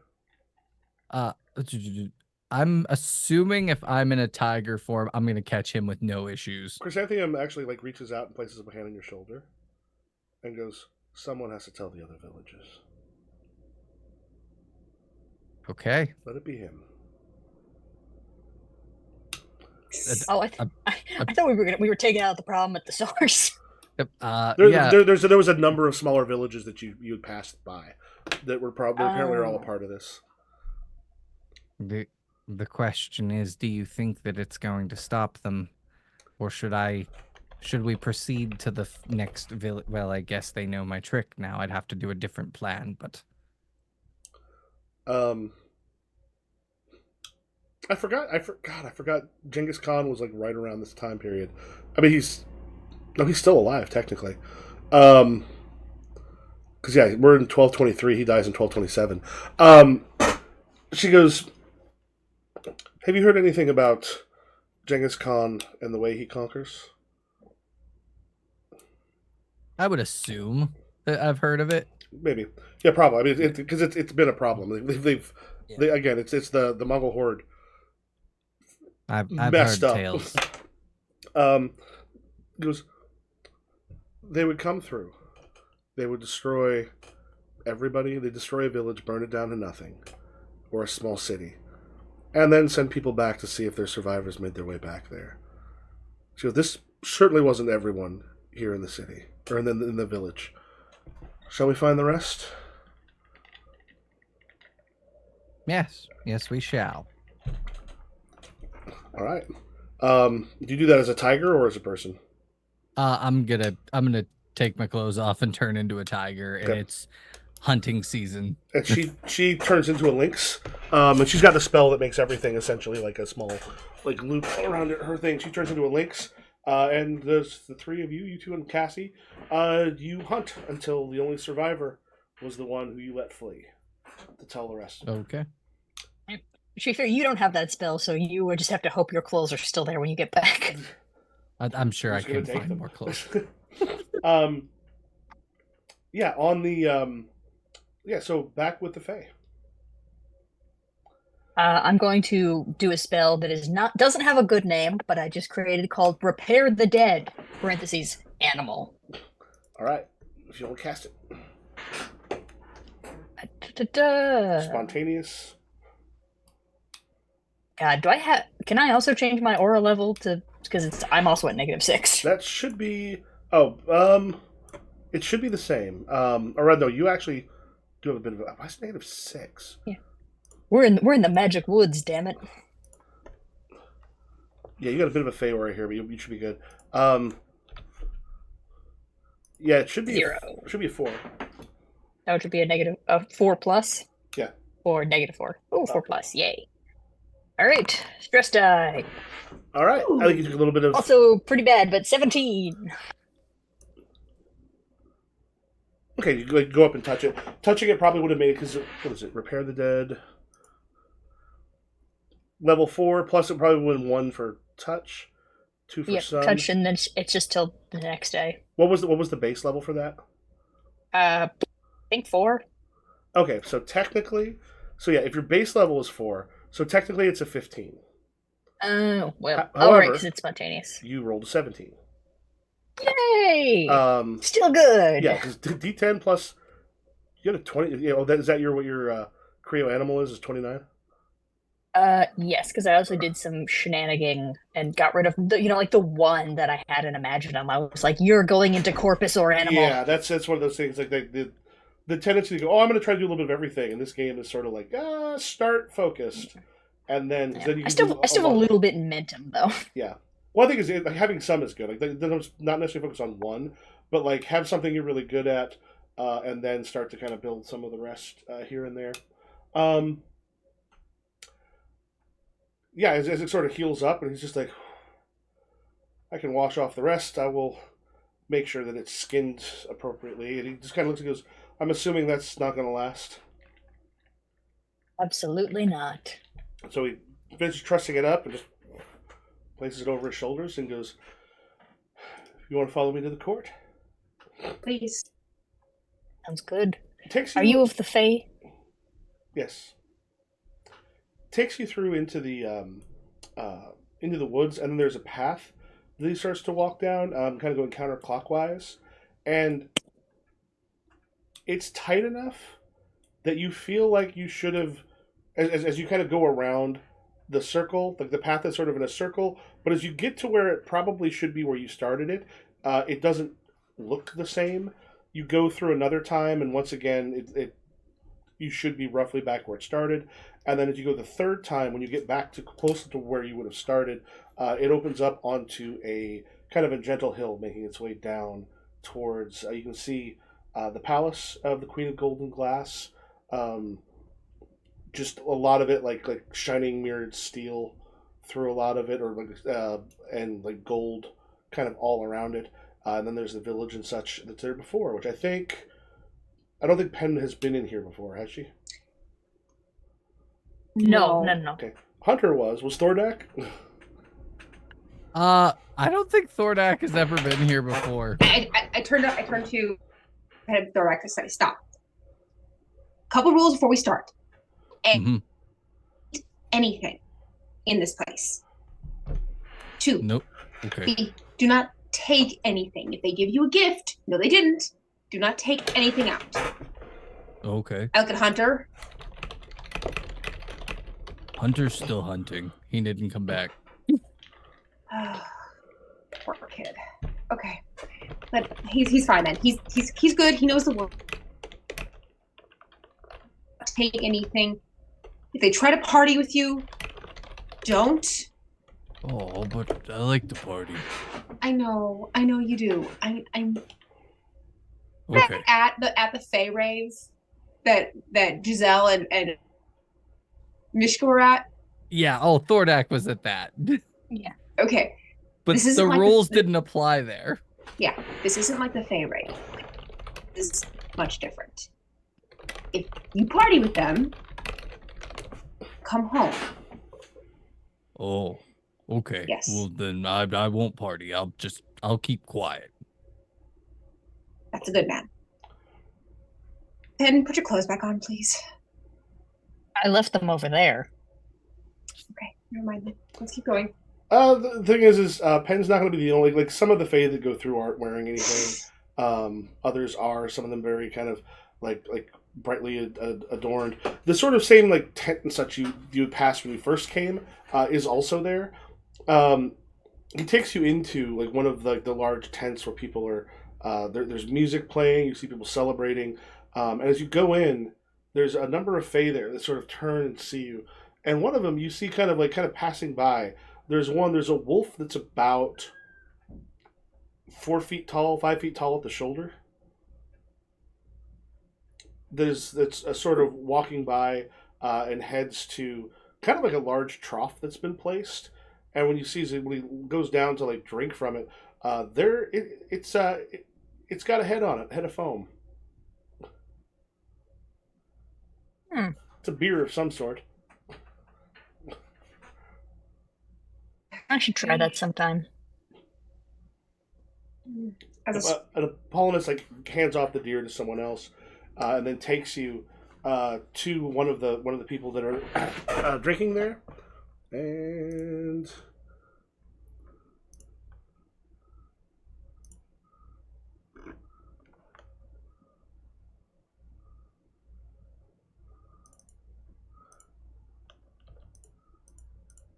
I'm assuming if I'm in a tiger form, I'm gonna catch him with no issues. Chrysanthemum actually like reaches out and places a hand on your shoulder, and goes, "Someone has to tell the other villages." Okay. Let it be him. Oh, I thought we were taking out the problem at the source. There was a number of smaller villages that you had passed by that were apparently all a part of this. The question is, do you think that it's going to stop them, or should we proceed to the next village? Well, I guess they know my trick now. I'd have to do a different plan, but I forgot Genghis Khan was like right around this time period. I mean, he's still alive technically. Because yeah, we're in 1223. He dies in 1227. She goes, "Have you heard anything about Genghis Khan and the way he conquers?" I would assume that I've heard of it. Maybe, yeah, probably. I mean, because it's been a problem. Again, it's the Mongol horde. I've messed heard up. tales. He goes, they would come through. They would destroy everybody. They destroy a village, burn it down to nothing, or a small city, and then send people back to see if their survivors made their way back there. So this certainly wasn't everyone here in the city or in the village. Shall we find the rest? Yes, we shall. All right. Do you do that as a tiger or as a person? I'm gonna take my clothes off and turn into a tiger, and it's hunting season. And she turns into a lynx, and she's got the spell that makes everything essentially like a small like loop around her thing. She turns into a lynx, and there's the 3 of you, you 2 and Cassie. You hunt until the only survivor was the one who you let flee. To tell the rest. Okay. To be fair, you don't have that spell, so you would just have to hope your clothes are still there when you get back. I'm sure I can find more clothes. Yeah, on the so back with the Fae. I'm going to do a spell that doesn't have a good name, but I just created called Repair the Dead (animal). All right, if you want to cast it. Spontaneous. God, can I also change my aura level to, because I'm also at -6. That should be, it should be the same. Or no, you actually do have a bit of why is it -6? Yeah. We're in the magic woods, damn it. Yeah, you got a bit of a fey aura here, but you should be good. Yeah, it should be 0. It should be a 4. That would be a 4 plus. Yeah. Or -4. Oh, 4 plus, yay. Alright, stress die. Alright, I think you took a little bit of... Also pretty bad, but 17. Okay, you go up and touch it. Touching it probably would have made it, because, what is it, Repair the Dead... Level 4, plus it probably would have 1 for touch, 2 for sun. Touch, and then it's just till the next day. What was the base level for that? I think 4. Okay, so technically... So yeah, if your base level is 4, so technically it's a 15. Oh, well, However, alright, because it's spontaneous. You rolled a 17. Yay! Still good! Yeah, because D10 plus... You had a 20... You know, is that what your Creo animal is 29? Yes, because I also did some shenanigan and got rid of the one that I had in Imaginum. I was like, "You're going into Corpus or Animal." Yeah, that's one of those things. Like the tendency to go, "Oh, I'm going to try to do a little bit of everything," and this game is sort of like, start focused, and then Yeah. then you. I still have a little bit in Mentum though. Yeah, well, I think like, having some is good. Like not necessarily focus on one, but like have something you're really good at, and then start to kind of build some of the rest here and there. Yeah, as it sort of heals up, and he's just like, I can wash off the rest. I will make sure that it's skinned appropriately. And he just kind of looks and goes, I'm assuming that's not going to last. Absolutely not. So he finishes trussing it up and just places it over his shoulders and goes, you want to follow me to the court? Please. Sounds good. Are you of the Fae? Yes. Takes you through into the woods, and then there's a path that he starts to walk down, kind of going counterclockwise, and it's tight enough that you feel like you should have, as you kind of go around the circle, like the path is sort of in a circle, but as you get to where it probably should be where you started it, it doesn't look the same. You go through another time, and once again, you should be roughly back where it started. And then as you go the third time, when you get back to closer to where you would have started, it opens up onto a kind of a gentle hill, making its way down towards, you can see the palace of the Queen of Golden Glass. Just a lot of it like shining mirrored steel through a lot of it, or and like gold kind of all around it. And then there's the village and such that's there before, which I don't think Penn has been in here before, has she? No. Okay. Hunter was Thordak? I don't think Thordak has ever been here before. I turned to head Thordak to say, stop. Couple rules before we start. Anything in this place. 2. Nope. Okay. Do not take anything. If they give you a gift, no they didn't, do not take anything out. Okay. I look at Hunter. Hunter's still hunting. He didn't come back. Poor kid. Okay, but he's fine then. He's good. He knows the word. Take anything. If they try to party with you, don't. Oh, but I like to party. I know you do. I'm. Okay. At the Fae rave that Giselle and Mishka were at. Yeah. Oh, Thordak was at that. Yeah. Okay. But the like rules didn't apply there. Yeah. This isn't like the Fae rave. This is much different. If you party with them, come home. Oh. Okay. Yes. Well, then I won't party. I'll keep quiet. That's a good man. Then put your clothes back on, please. I left them over there. Okay, never mind then. Let's keep going. The thing is Penn's not going to be the only, like, some of the Fae that go through aren't wearing anything. Others are, some of them very kind of, like brightly adorned. The sort of same like tent and such you passed when you first came is also there. He takes you into like one of the large tents where people are. There's music playing. You see people celebrating, and as you go in, there's a number of Fae there that sort of turn and see you. And one of them you see kind of passing by. There's a wolf that's about 4 feet tall, 5 feet tall at the shoulder. That's a sort of walking by and heads to kind of like a large trough that's been placed. And when he goes down to like drink from it, it's got a head on it, head of foam. It's a beer of some sort. I should try that sometime. And Apollonius like hands off the deer to someone else, and then takes you to one of the people that are drinking there, and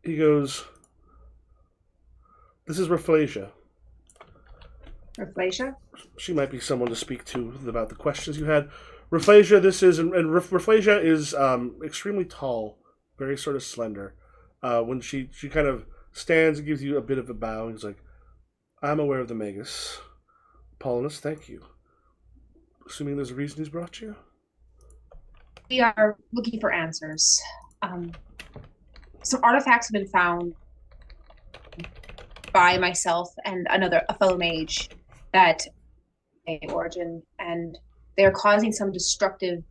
he goes, "This is Rafflesia." Rafflesia? She might be someone to speak to about the questions you had. Rafflesia, Rafflesia is extremely tall, very sort of slender. When she kind of stands and gives you a bit of a bow, he's like, "I'm aware of the Magus. Apollonius, thank you. Assuming there's a reason he's brought you?" We are looking for answers. Some artifacts have been found by myself and a fellow mage that origin, and they're causing some destructive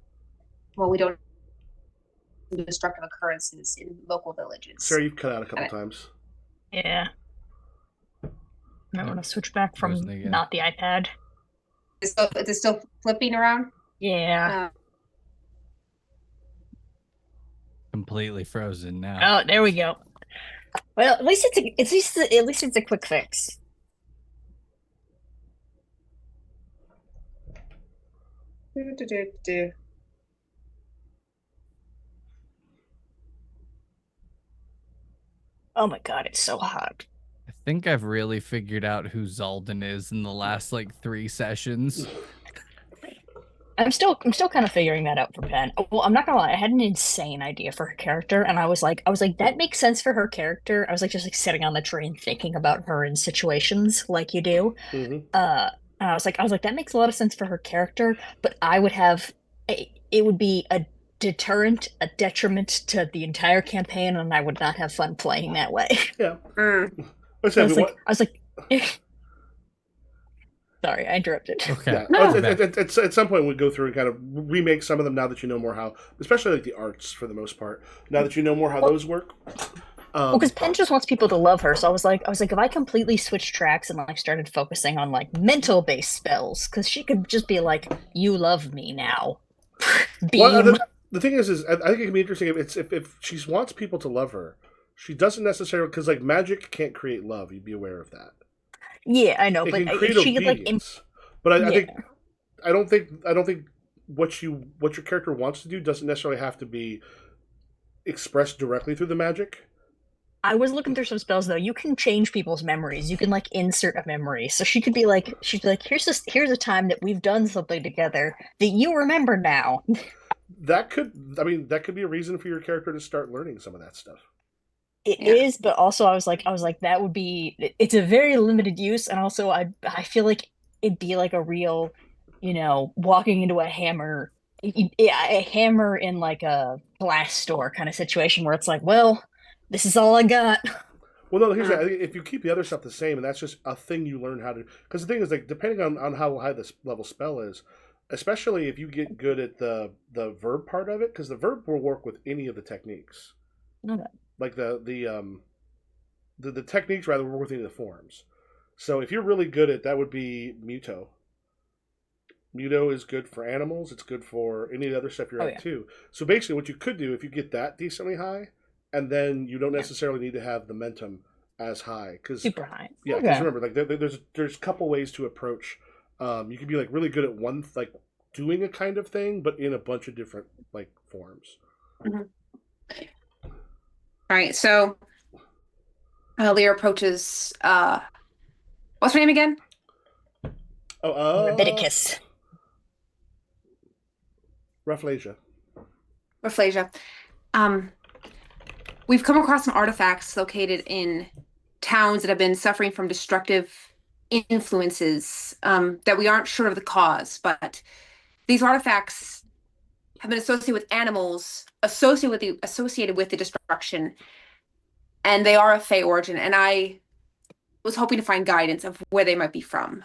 occurrences in local villages. Sarah, you've cut out a couple times. Yeah. I want to switch back from not the iPad. Is it still flipping around? Yeah. Completely frozen now. Oh, there we go. Well, at least it's a quick fix. Oh my god, it's so hot. I think I've really figured out who Zaldan is in the last like 3 sessions. I'm still kind of figuring that out for Pen. Well, I'm not gonna lie, I had an insane idea for her character, and I was like, that makes sense for her character. I was like just like sitting on the train thinking about her in situations like you do. Mm-hmm. And I was like, that makes a lot of sense for her character, but I would have it would be a deterrent, a detriment to the entire campaign, and I would not have fun playing that way. Yeah. I was like sorry, I interrupted. Okay. Yeah. No. At some point, we'll go through and kind of remake some of them now that you know more how, especially like the arts for the most part. Now that you know more how those work. Well, because Pen just wants people to love her, so I was like, if I completely switched tracks and like started focusing on like mental-based spells, because she could just be like, "You love me now." Beam. Well, the thing is I think it can be interesting if she wants people to love her, she doesn't necessarily, because like magic can't create love. You'd be aware of that. Yeah, I know, It but can create if she could like, obedience. But I don't think what your character wants to do doesn't necessarily have to be expressed directly through the magic. I was looking through some spells though. You can change people's memories. You can like insert a memory. So she'd be like, here's a time that we've done something together that you remember now. That could be a reason for your character to start learning some of that stuff. It is, but also I was like, that would be, it's a very limited use, and also I feel like it'd be like a real, walking into a hammer in like a glass store kind of situation where it's like, well, this is all I got. Well, no, here's that. If you keep the other stuff the same, and that's just a thing you learn how to, because the thing is, like, depending on how high this level spell is, especially if you get good at the verb part of it, because the verb will work with any of the techniques. Okay. Like the techniques rather work with any of the forms. So if you're really good at that, would be Muto. Muto is good for animals. It's good for any of the other stuff you're at too. So basically, what you could do if you get that decently high, and then you don't necessarily need to have the mentum as high, because super high. Yeah, because remember, like there's a couple ways to approach. You could be like really good at one, like doing a kind of thing, but in a bunch of different like forms. All right, so Lear approaches. What's her name again? Leviticus. Rafflesia. Rafflesia. We've come across some artifacts located in towns that have been suffering from destructive influences that we aren't sure of the cause, but these artifacts have been associated with animals associated with the destruction, and they are of Fey origin. And I was hoping to find guidance of where they might be from.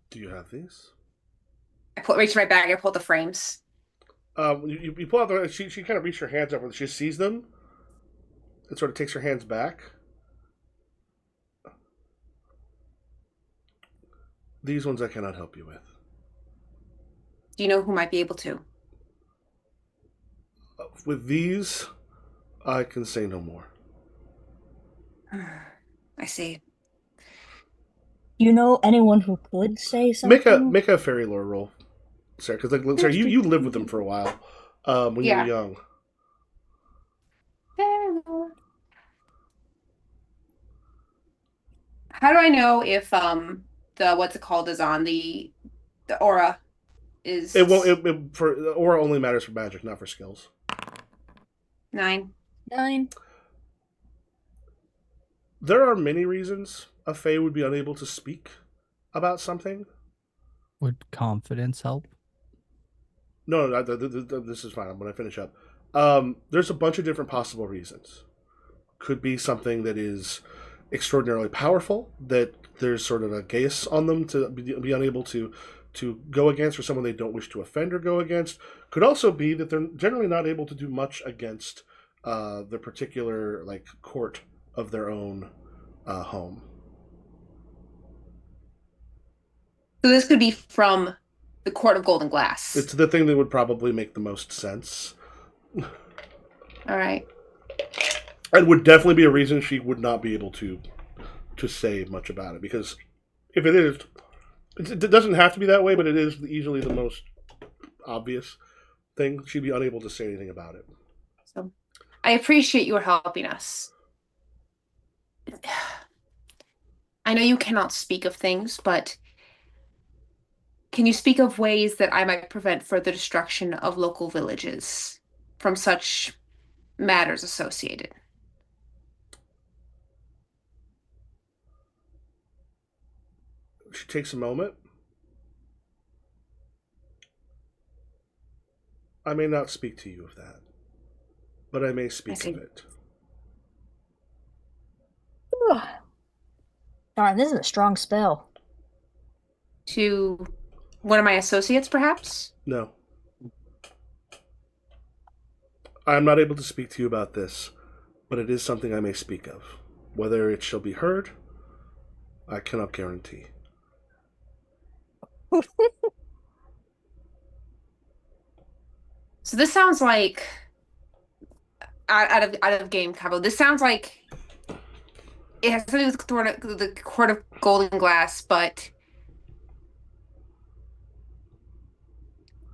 Do you have these? I reached in my bag. I pulled the frames. You pull out the. She kind of reaches her hands up and she sees them. It sort of takes her hands back. These ones I cannot help you with. Do you know who might be able to? With these, I can say no more. I see. You know anyone who could say something? Make a fairy lore roll, Sarah. Because like, Sarah, you lived with them for a while when you were young. How do I know if the what's it called is on the aura is? It won't. For the aura only matters for magic, not for skills. 9. There are many reasons a Fae would be unable to speak about something. Would confidence help? No, this is fine. I'm going to finish up. There's a bunch of different possible reasons. Could be something that is extraordinarily powerful, that there's sort of a geas on them to be unable to go against, or someone they don't wish to offend or go against. Could also be that they're generally not able to do much against the particular like court of their own home. So this could be from the Court of Golden Glass. It's the thing that would probably make the most sense. All right. And would definitely be a reason she would not be able to say much about it, because if it is, it doesn't have to be that way, but it is easily the most obvious thing. She'd be unable to say anything about it. So, I appreciate you helping us. I know you cannot speak of things, but can you speak of ways that I might prevent further destruction of local villages from such matters associated? She takes a moment. I may not speak to you of that, but I may speak of it. Darn, this is a strong spell. To one of my associates, perhaps? No. I am not able to speak to you about this, but it is something I may speak of. Whether it shall be heard, I cannot guarantee. So this sounds like out of game combo. This sounds like it has something to do with the Court of Golden Glass, but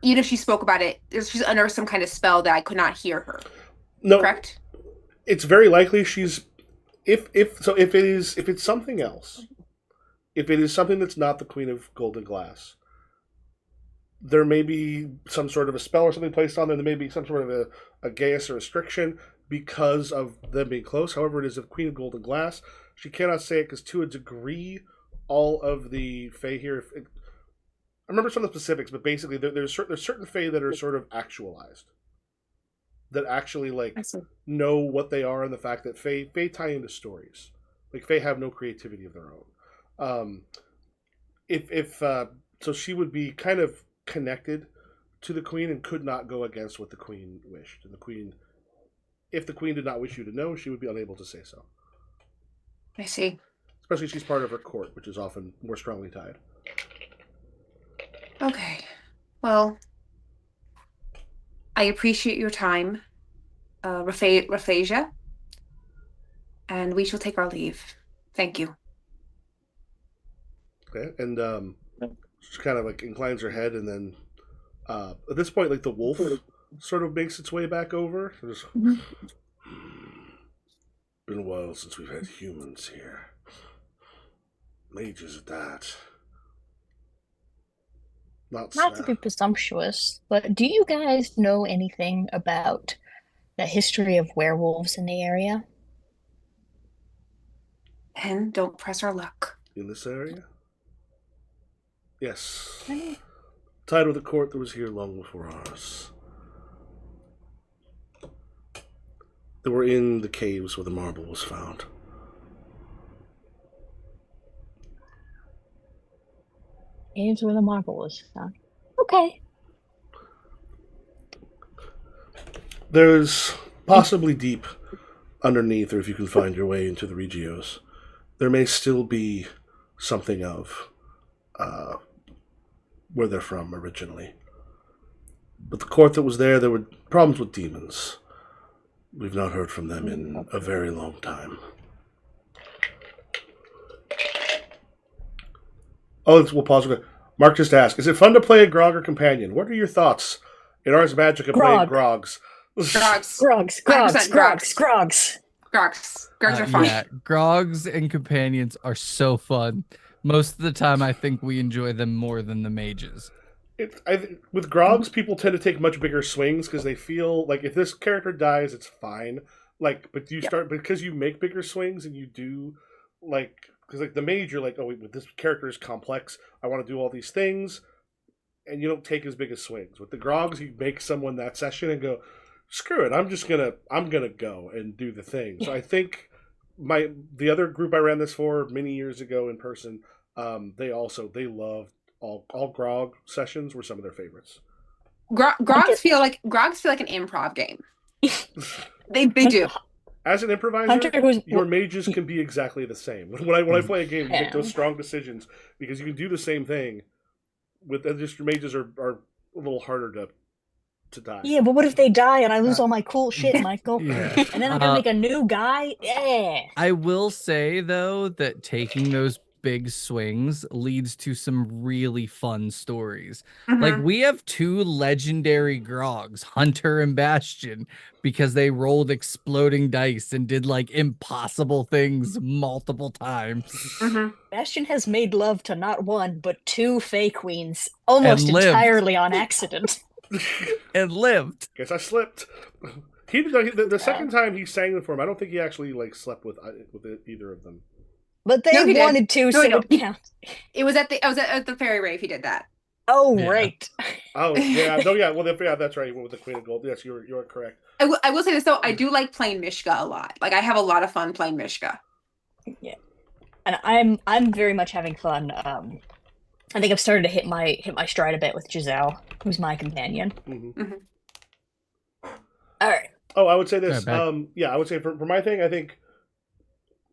even if she spoke about it, she's under some kind of spell that I could not hear her. No, correct? It's very likely she's if it's something else, if it is something that's not the Queen of Golden Glass, there may be some sort of a spell or something placed on them. There may be some sort of a geas or restriction because of them being close. However, it is the Queen of Golden Glass. She cannot say it because, to a degree, all of the Fae here. I remember some of the specifics, but basically, there's certain Fae that are sort of actualized, that actually know what they are, and the fact that Fae tie into stories. Like Fae have no creativity of their own. So she would be kind of connected to the Queen and could not go against what the Queen wished. And the Queen, if the Queen did not wish you to know, she would be unable to say so. I see. Especially if she's part of her court, which is often more strongly tied. Okay. Well, I appreciate your time, Raphasia, and we shall take our leave. Thank you. Okay, and She kind of like inclines her head, and then at this point, like the wolf sort of makes its way back over. So just, been a while since we've had humans here. Mages at that. Not to be presumptuous, but do you guys know anything about the history of werewolves in the area? And don't press our luck. In this area? Yes. Tied with a court that was here long before ours. They were in the caves where the marble was found. Caves where the marble was found. Okay. There's possibly deep underneath, or if you can find your way into the Regios, there may still be something of where they're from originally. But the court that was there were problems with demons. We've not heard from them in a very long time. Oh, we'll pause. Mark just asked, is it fun to play a Grog or companion? What are your thoughts in Ars Magica playing Grogs? Grogs. Grogs. 100% Grogs. Grogs are fun. Yeah, Grogs and companions are so fun. Most of the time, I think we enjoy them more than the mages. With Grogs, people tend to take much bigger swings because they feel like if this character dies, it's fine. Like, but you start because you make bigger swings and you do like because like the mage, you're like, oh, wait, this character is complex. I want to do all these things, and you don't take as big as swings. With the Grogs, you make someone that session and go, screw it, I'm gonna go and do the thing. So I think the other group I ran this for many years ago in person, they loved all Grog sessions were some of their favorites. Grogs feel like an improv game. They do. As an improviser, your mages can be exactly the same. When I play a game, you make those strong decisions because you can do the same thing. With just your mages are a little harder to die. Yeah, but what if they die and I lose all my cool shit, Michael? Yeah. And then I'm gonna make a new guy? Yeah. I will say though that taking those big swings leads to some really fun stories. Like we have two legendary Grogs, Hunter and Bastion, because they rolled exploding dice and did like impossible things multiple times. Bastion has made love to not one but two Fey Queens almost entirely on accident. And lived. Guess I slipped. The second time he sang for him, I don't think he actually like slept with either of them. But they wanted to, so it counts. I was at the fairy rave. He did that. Oh, yeah. Right. Oh, yeah. No, yeah. Well, yeah, that's right. He went with the Queen of Gold. Yes, you're correct. I will say this though. I do like playing Mishka a lot. Like I have a lot of fun playing Mishka. Yeah, and I'm very much having fun. I think I've started to hit my stride a bit with Giselle, who's my companion. All right. Oh, I would say this. I would say for my thing, I think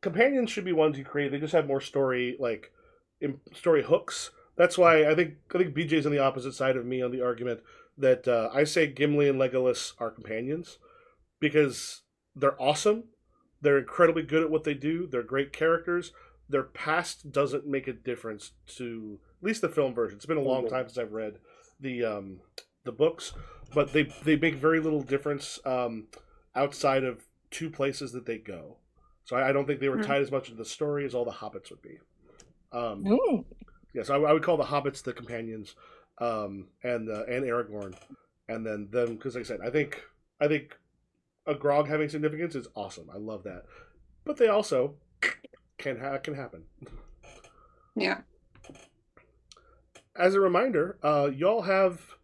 companions should be ones you create. They just have more story, like story hooks. That's why I think BJ's on the opposite side of me on the argument that I say Gimli and Legolas are companions because they're awesome. They're incredibly good at what they do. They're great characters. Their past doesn't make a difference to at least the film version. It's been a long time since I've read the books, but they make very little difference outside of two places that they go. So I don't think they were tied as much into the story as all the hobbits would be. Yes, I would call the hobbits the companions, and Aragorn, and then them because, like I said, I think a Grog having significance is awesome. I love that, but they also can happen. Yeah. As a reminder, y'all have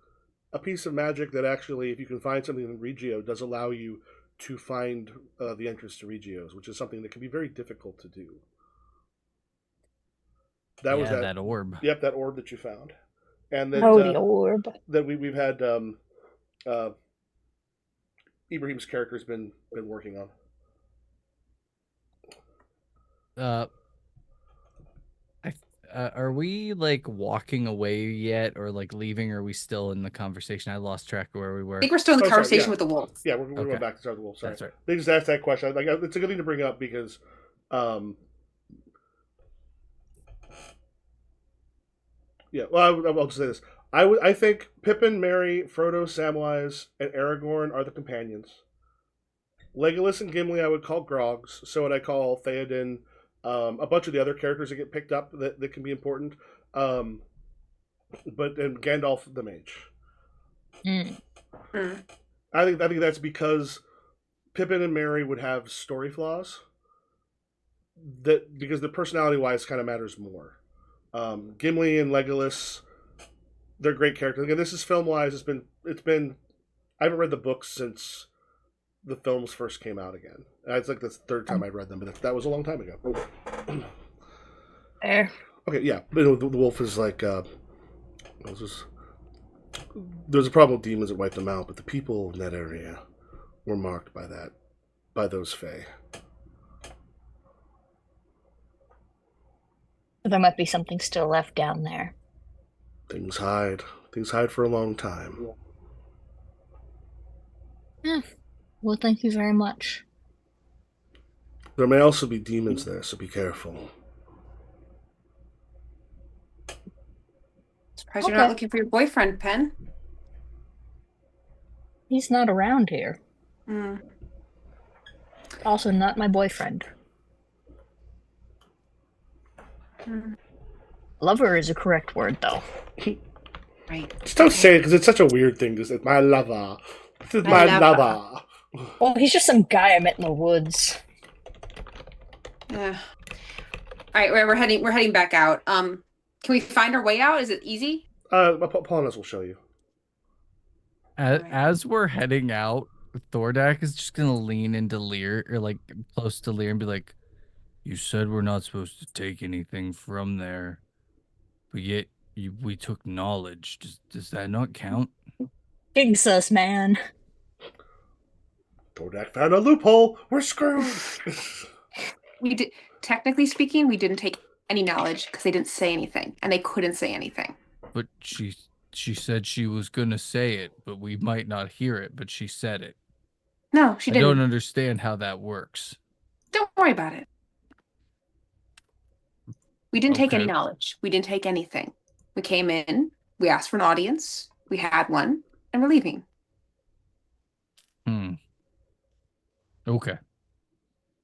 a piece of magic that actually, if you can find something in Regio, does allow you to find the entrance to Regios, which is something that can be very difficult to do. That was that orb. Yep, that orb that you found, and that the orb that we've had. Ibrahim's character's been working on. Are we like walking away yet, or like leaving? Or are we still in the conversation? I lost track of where we were. I think we're still in the conversation with the wolves. Yeah, we're going back to start the wolves. Sorry. That's right. They just asked that question. Like, it's a good thing to bring up because, Yeah, well, I'll say this. I think Pippin, Merry, Frodo, Samwise, and Aragorn are the companions. Legolas and Gimli I would call Grogs. So would I call Theoden, a bunch of the other characters that get picked up that can be important. And Gandalf the Mage. Mm. I think that's because Pippin and Merry would have story flaws. Because the personality wise kind of matters more. Gimli and Legolas, they're great characters. Again, this is film wise. It's been. I haven't read the books since the films first came out again. It's like the third time I'd read them, but that was a long time ago. There. Okay, yeah. The wolf is like. There's a problem with demons that wiped them out, but the people in that area were marked by those fae. There might be something still left down there. Things hide for a long time. Yeah. Well, thank you very much. There may also be demons there, so be careful. Surprised you're not looking for your boyfriend, Pen. He's not around here. Mm. Also, not my boyfriend. Lover is a correct word, though. Right. Just don't say it because it's such a weird thing to say. My lover. This is my lover. Well, he's just some guy I met in the woods. Yeah. All right, we're heading back out. Can we find our way out? Is it easy? Paulinus will show you. As we're heading out, Thordak is just gonna lean into Lear, or like close to Lear, and be like, "You said we're not supposed to take anything from there, but yet we took knowledge. Does that not count?" Big sus, man. Thordak found a loophole. We're screwed. We did. Technically speaking, we didn't take any knowledge because they didn't say anything, and they couldn't say anything. But she said she was gonna say it, but we might not hear it. But she said it. No, she I didn't. don't understand how that works. Don't worry about it. We didn't take any Okay. knowledge. We didn't take anything. We came in, we asked for an audience, we had one, and we're leaving. Okay.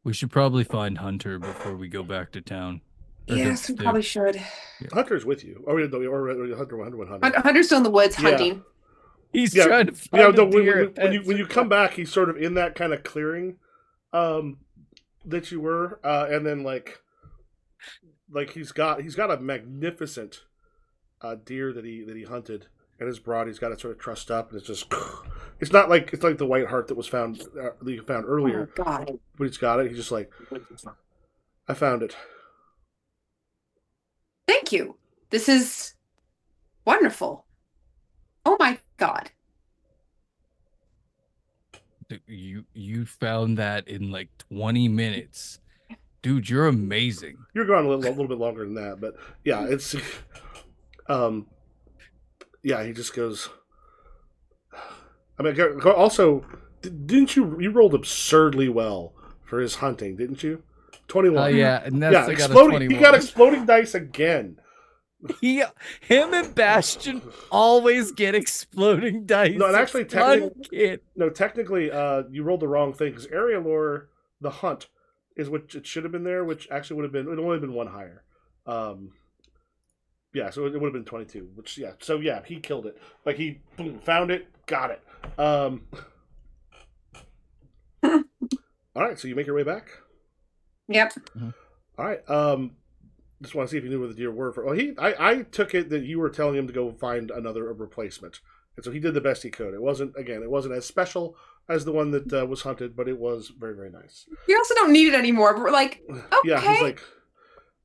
We should probably find Hunter before we go back to town. Or Yes, we probably should. Hunter's with you. Or Hunter went hunting. Hunter's still in the woods hunting. He's trying to find a deer. When you come back, he's sort of in that kind of clearing that you were, and then like he's got a magnificent deer that he hunted, and his brought. He's got it sort of trussed up, and it's not like the white hart that was found that you found earlier. Oh God! But he's got it. He's just like, I found it. Thank you. This is wonderful. Oh my God! You found that in like 20 minutes. Dude, you're amazing. You're gone a little bit longer than that, but yeah, it's yeah, he just goes. I mean, also, didn't you rolled absurdly well for his hunting, didn't you? 21. Oh yeah, and that's yeah, got a exploding. 21. He got exploding dice again. Him and Bastion always get exploding dice. No, and actually, technically, you rolled the wrong thing because area lore, the hunt, is what it should have been there, which actually would have been. It would only been one higher. Yeah, so it would have been 22. Which so he killed it. Like he found it, got it. All right, so you make your way back. Yep. Mm-hmm. All right. Just want to see if you knew what the deer were for. Well, I took it that you were telling him to go find a replacement, and so he did the best he could. It wasn't as special as the one that was hunted, but it was very, very nice. We also don't need it anymore. But we're like, okay. Yeah, he's like,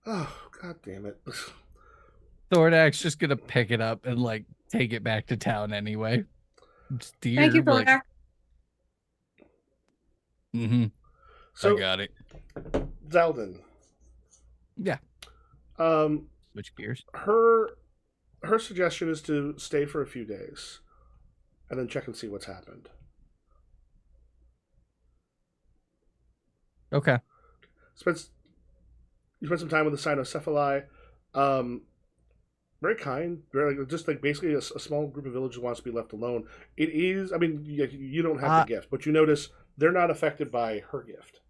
oh God damn it. Thordak's just gonna pick it up and like take it back to town anyway. Deer, thank you, Thordak. So I got it. Zeldin. Yeah. Switch gears. Her suggestion is to stay for a few days and then check and see what's happened. Okay. You spent some time with the cynocephali. very kind. Very like, just like basically a small group of villagers wants to be left alone. It is. I mean, you don't have the gift, but you notice they're not affected by her gift.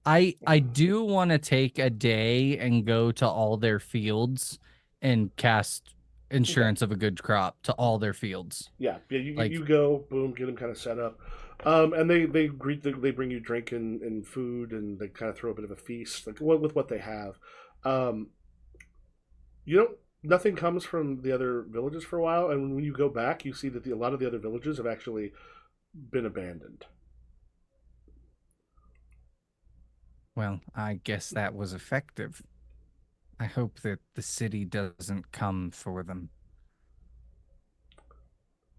I do want to take a day and go to all their fields and cast insurance of a good crop to all their fields. Yeah, Like- you go, boom, get them kind of set up, and they they bring you drink and food, and they kind of throw a bit of a feast like with what they have. You don't. Nothing comes from the other villages for a while, and when you go back, you see that a lot of the other villages have actually been abandoned. Well, I guess that was effective. I hope that the city doesn't come for them.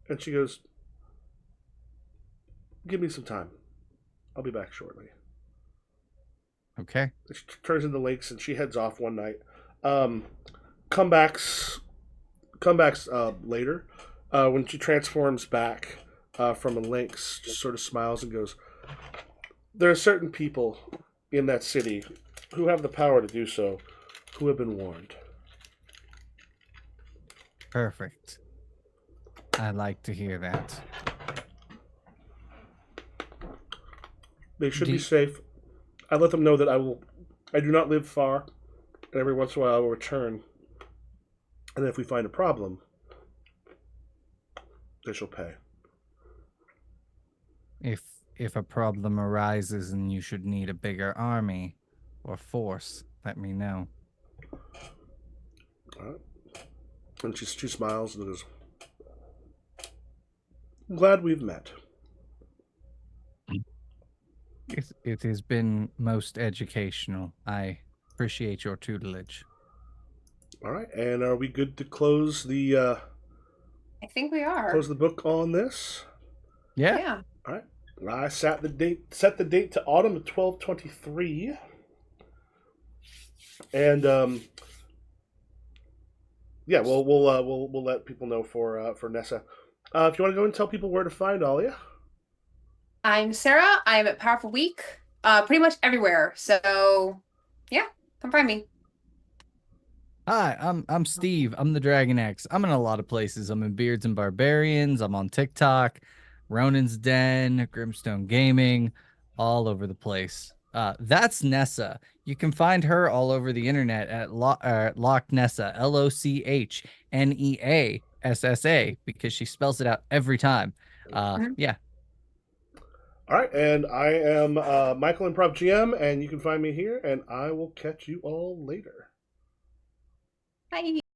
And she goes, "Give me some time. I'll be back shortly." Okay. She turns into lakes, and she heads off one night. Comebacks later, when she transforms back from a lynx, just sort of smiles and goes, "There are certain people in that city who have the power to do so, who have been warned." Perfect. I like to hear that. They should be safe. I let them know that I do not live far, and every once in a while I will return. And if we find a problem, they shall pay. If a problem arises and you should need a bigger army or force, let me know. All right. And she smiles and goes, "I'm glad we've met." It has been most educational. I appreciate your tutelage. All right, and are we good to close the I think we are. close the book on this? Yeah. Yeah. All right. I set the date to autumn of 1223, and yeah, we'll let people know for Nessa. If you want to go and tell people where to find Alia. I'm Sarah. I'm at Powerful Week, pretty much everywhere. So, yeah, come find me. Hi, I'm Steve. I'm the Dragon X. I'm in a lot of places. I'm in Beards and Barbarians. I'm on TikTok, Ronin's Den, Grimstone Gaming, all over the place. That's Nessa. You can find her all over the internet at Loch Nessa, LOCHNEASSA, because she spells it out every time. Yeah. All right, and I am Michael Improv GM, and you can find me here, and I will catch you all later. Bye.